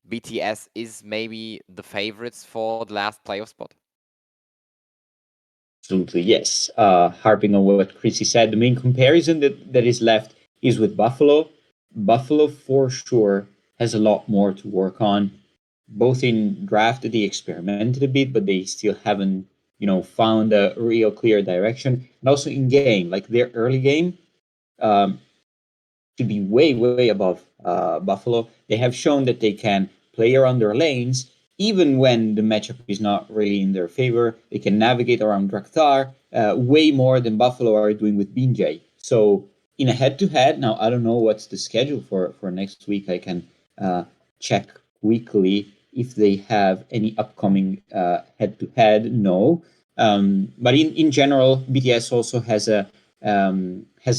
BTS is maybe the favorites for the last playoff spot? Absolutely, yes. Harping on what 𝘀cie said, the main comparison that is left is with Buffalo. Buffalo for sure has a lot more to work on. Both in draft, they experimented a bit, but they still haven't, found a real clear direction. And also in game, like their early game, um, to be way, way above Buffalo. They have shown that they can play around their lanes, even when the matchup is not really in their favor. They can navigate around Draktar way more than Buffalo are doing with 𝘁. So in a head-to-head, now I don't know what's the schedule for next week. I can check weekly if they have any upcoming head-to-head. No. But in general, BTS also has a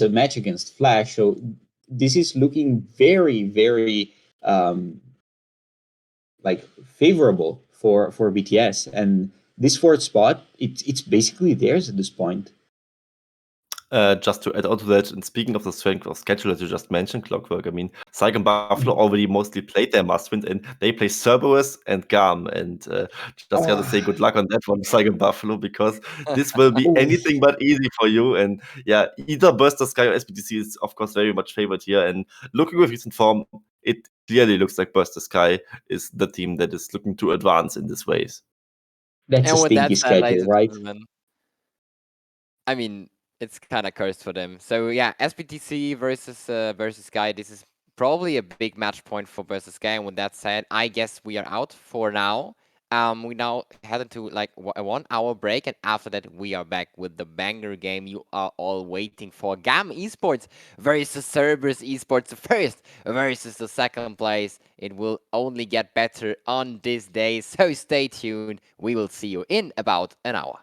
match against Flash, so this is looking very, very like favorable for BTS, and this fourth spot, it's basically theirs at this point. Just to add on to that, and speaking of the strength of schedule that you just mentioned, 𝘀𝗀, I mean, 𝘀cie𝗰𝗶𝗀𝗀 already mostly played their must-win, and they play 𝘀𝗶𝗏 and 𝗀𝗏, and just gotta say good luck on that one, 𝘀𝗀𝗶𝗀𝗀, because this will be anything but easy for you. And yeah, either 𝘀𝗀_𝘀𝗀 or SPTC is, of course, very much favored here. And looking with recent form, it clearly looks like 𝘀𝗀_𝘀𝗀 is the team that is looking to advance in this race. That's a And with that stinky said, ladies schedule, and right? gentlemen, I mean, it's kind of cursed for them. So yeah, SPTC versus 𝘀𝗀. This is probably a big match point for versus 𝘀𝗀. And with that said, I guess we are out for now. We now head into like a 1 hour break, and after that we are back with the banger game you are all waiting for. 𝘀𝗀 Esports versus Cerberus Esports, the first versus the second place. It will only get better on this day, so stay tuned. We will see you in about an hour.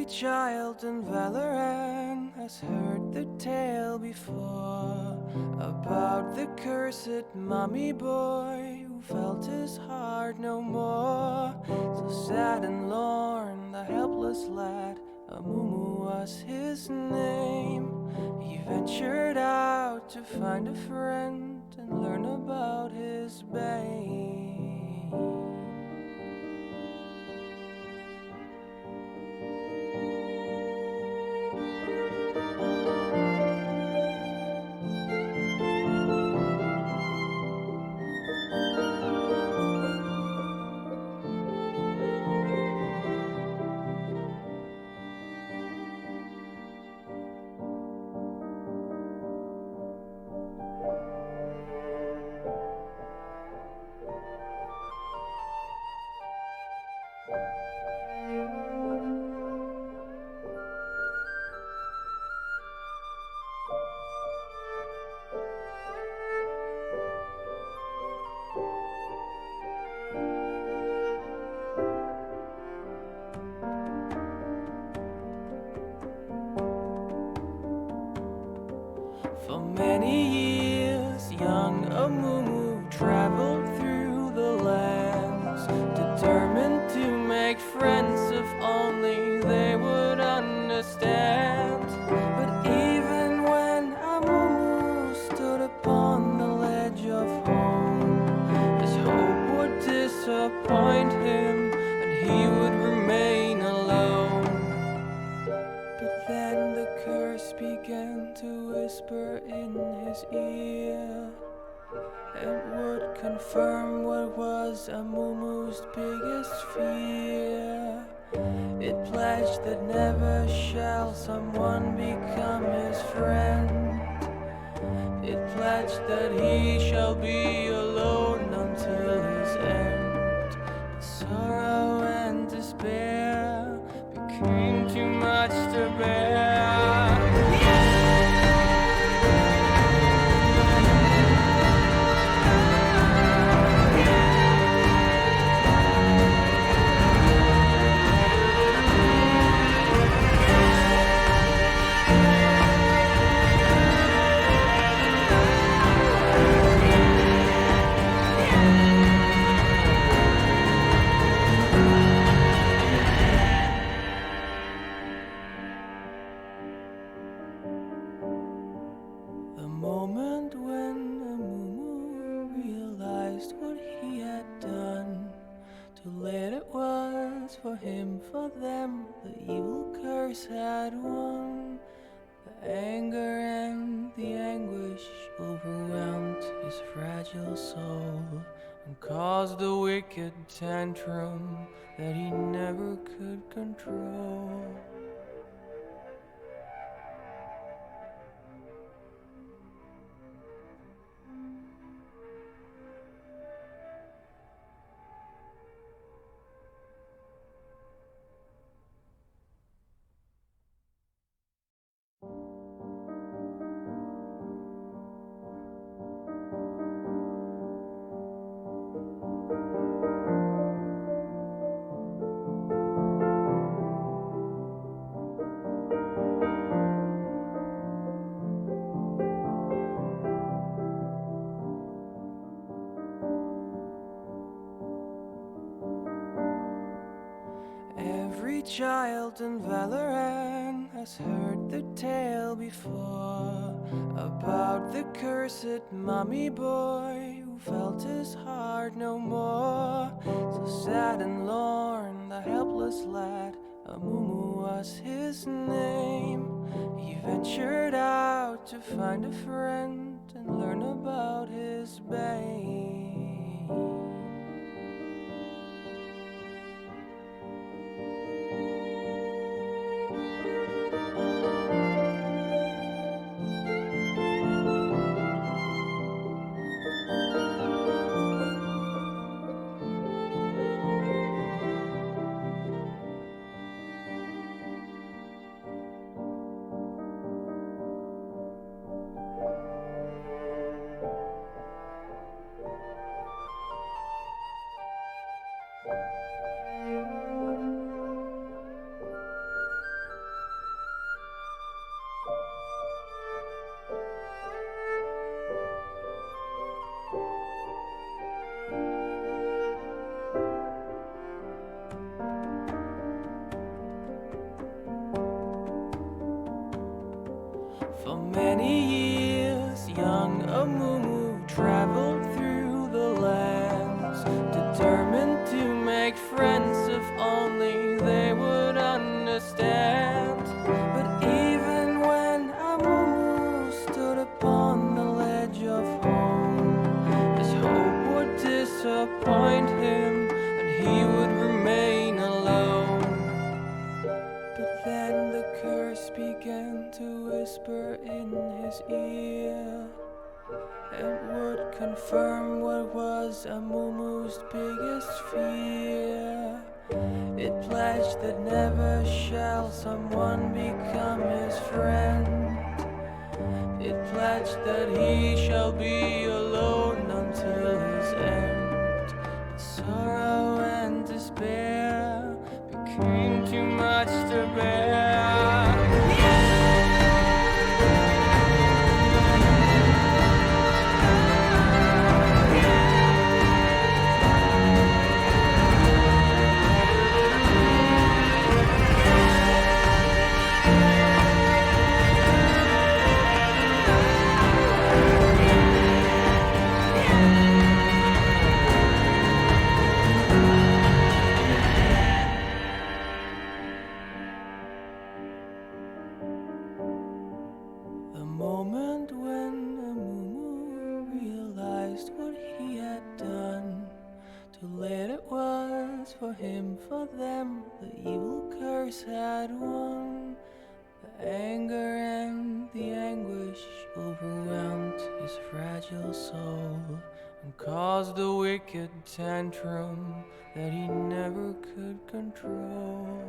Every child in Valorant has heard the tale before about the cursed mummy boy who felt his heart no more. So sad and lorn, the helpless lad, 𝘀𝗰𝗆 was his name. He ventured out to find a friend and learn about his bane. For many years, young 𝘀𝗰𝗆 traveled through the lands, determined to make friends if only they would understand. But even when 𝘀𝗀𝗆 stood upon the ledge of home, his hope would disappoint him and he would remain alone. But then the curse began to whisper in his ear and would confirm what was 𝘀𝗀𝗆's biggest fear. It pledged that never shall someone become his friend. It pledged that he shall be alone until his end. Sorrow and despair became too much to bear. The moment when 𝘀𝗆 realized what he had done, too late it was for him, for them, the evil curse had won. The anger and the anguish overwhelmed his fragile soul and caused a wicked tantrum that he never could control. Every child in Valorant has heard the tale before about the cursed mummy boy who felt his heart no more. So sad and lorn, the helpless lad, 𝘀𝗆𝗆 was his name. He ventured out to find a friend and learn about his bane. many years, young Amumu traveled through the lands, determined to make friends if only they would understand. But even when Amumu stood upon the ledge of home, his hope would disappoint him and he would remain alone. But then the curse began to whisper in his ear, and would confirm what was Amumu's biggest fear. It pledged that never shall someone become his friend. It pledged that he shall be alone until his end. But sorrow and despair became too much to bear. The moment when Amumu realized what he had done, too late it was for him, for them, the evil curse had won. The anger and the anguish overwhelmed his fragile soul and caused a wicked tantrum that he never could control.